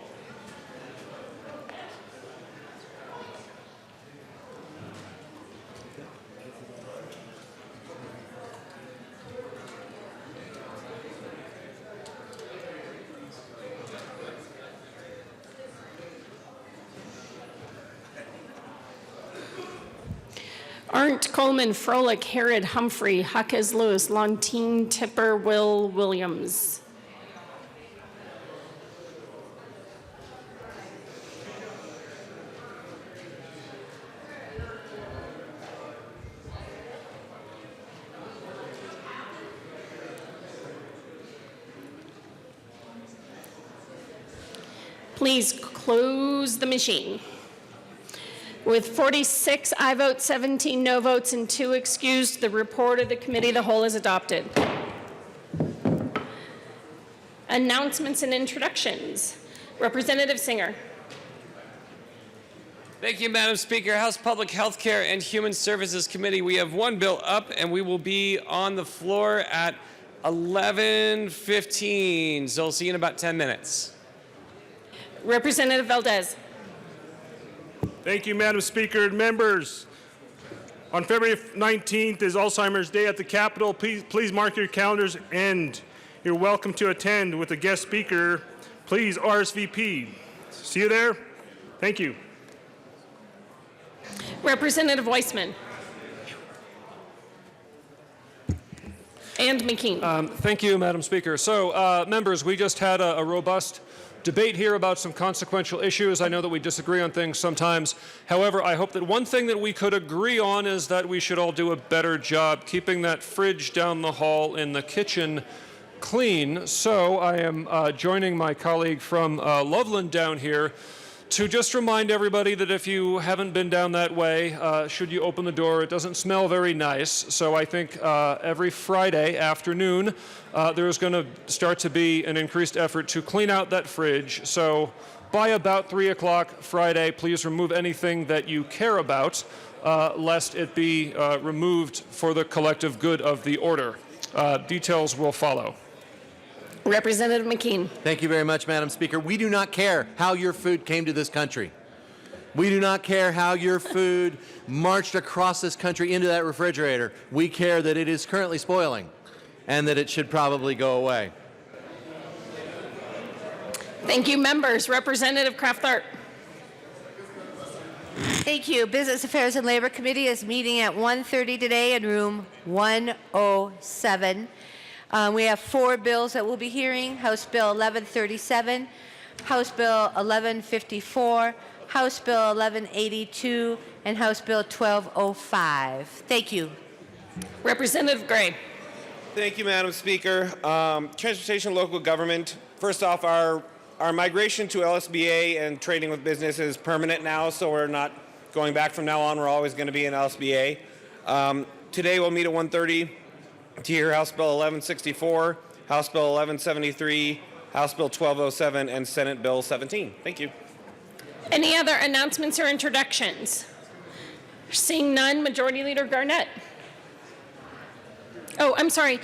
Arndt, Coleman, Froelich, Herod, Humphrey, Huckes, Lewis, Lontine, Tipper, Will, Williams. Please close the machine. With 46 aye votes, 17 no votes, and 2 excused, the report of the Committee of the Whole is adopted. Announcements and introductions. Representative Singer. Thank you, Madam Speaker. House Public Health Care and Human Services Committee, we have one bill up, and we will be on the floor at 11:15. So we'll see you in about 10 minutes. Representative Valdez. Thank you, Madam Speaker and members. On February 19th is Alzheimer's Day at the Capitol. Please mark your calendars, and you're welcome to attend with a guest speaker. Please RSVP. See you there. Thank you. Representative Weissman. And McKean. Thank you, Madam Speaker. So, members, we just had a robust debate here about some consequential issues. I know that we disagree on things sometimes. However, I hope that one thing that we could agree on is that we should all do a better job keeping that fridge down the hall in the kitchen clean. So I am joining my colleague from Loveland down here to just remind everybody that if you haven't been down that way, should you open the door, it doesn't smell very nice. So I think every Friday afternoon, there's going to start to be an increased effort to clean out that fridge. So by about 3 o'clock Friday, please remove anything that you care about, lest it be removed for the collective good of the order. Details will follow. Representative McKean. Thank you very much, Madam Speaker. We do not care how your food came to this country. We do not care how your food marched across this country into that refrigerator. We care that it is currently spoiling and that it should probably go away. Thank you, members. Representative Kraft-Tharp. Thank you. Business Affairs and Labor Committee is meeting at 1:30 today in room 107. We have 4 bills that we'll be hearing: House Bill 1137, House Bill 1154, House Bill 1182, and House Bill 1205. Thank you. Representative Gray. Thank you, Madam Speaker. Transportation local government. First off, our migration to LSBA and trading with business is permanent now, so we're not going back from now on. We're always going to be in LSBA. Today we'll meet at 1:30 to hear House Bill 1164, House Bill 1173, House Bill 1207, and Senate Bill 17. Thank you. Any other announcements or introductions? Seeing none, Majority Leader Garnett. Oh, I'm sorry.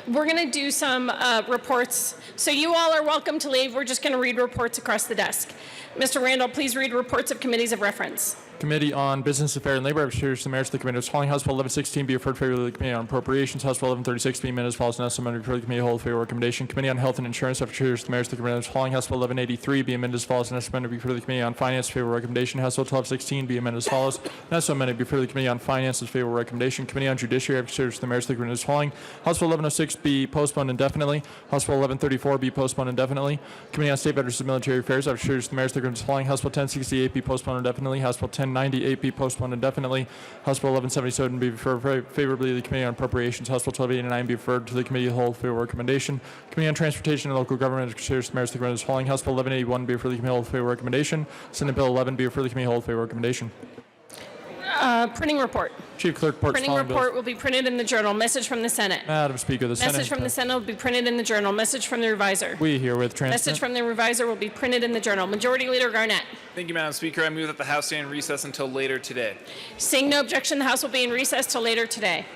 We're going to do some reports. So you all are welcome to leave. We're just going to read reports across the desk. Mr. Randall, please read reports of committees of reference. Committee on Business Affairs and Labor. I introduce the merits of the committee. Calling House Bill 1116 be referred favorably to the Committee on Appropriations. House Bill 1136 be amended as follows. Now amended referred to the Committee hold favorable recommendation. Committee on Health and Insurance. I introduce the merits of the committee. Calling House Bill 1183 be amended as follows. Now amended referred to the Committee on Finance favorable recommendation. House Bill 1216 be amended as follows. Now amended referred to the Committee on Finance as favorable recommendation. Committee on Judiciary. I introduce the merits of the committee. Calling House Bill 1106 be postponed indefinitely. House Bill 1134 be postponed indefinitely. Committee on State Veterans and Military Affairs. I introduce the merits of the committee. Calling House Bill 1068 be postponed indefinitely. House Bill 1098 be postponed indefinitely. House Bill 1177 be referred favorably to the Committee on Appropriations. House Bill 1289 be referred to the Committee of the Whole favorable recommendation. Committee on Transportation and Local Government considers the merits of the committee. Calling House Bill 1181 be referred to the Committee of the Whole favorable recommendation. Senate Bill 11 be referred to the Committee of the Whole favorable recommendation. Printing report. Chief Clerk reports Printing following report bills. will be printed in the journal. Message from the Senate. Madam Speaker, the Senate. Message from the Senate will be printed in the journal. Message from the reviser. We herewith transmit. Message from the reviser will be printed in the journal. Majority Leader Garnett. Thank you, Madam Speaker. I move that the House stay in recess until later today. Seeing no objection, the House will be in recess till later today.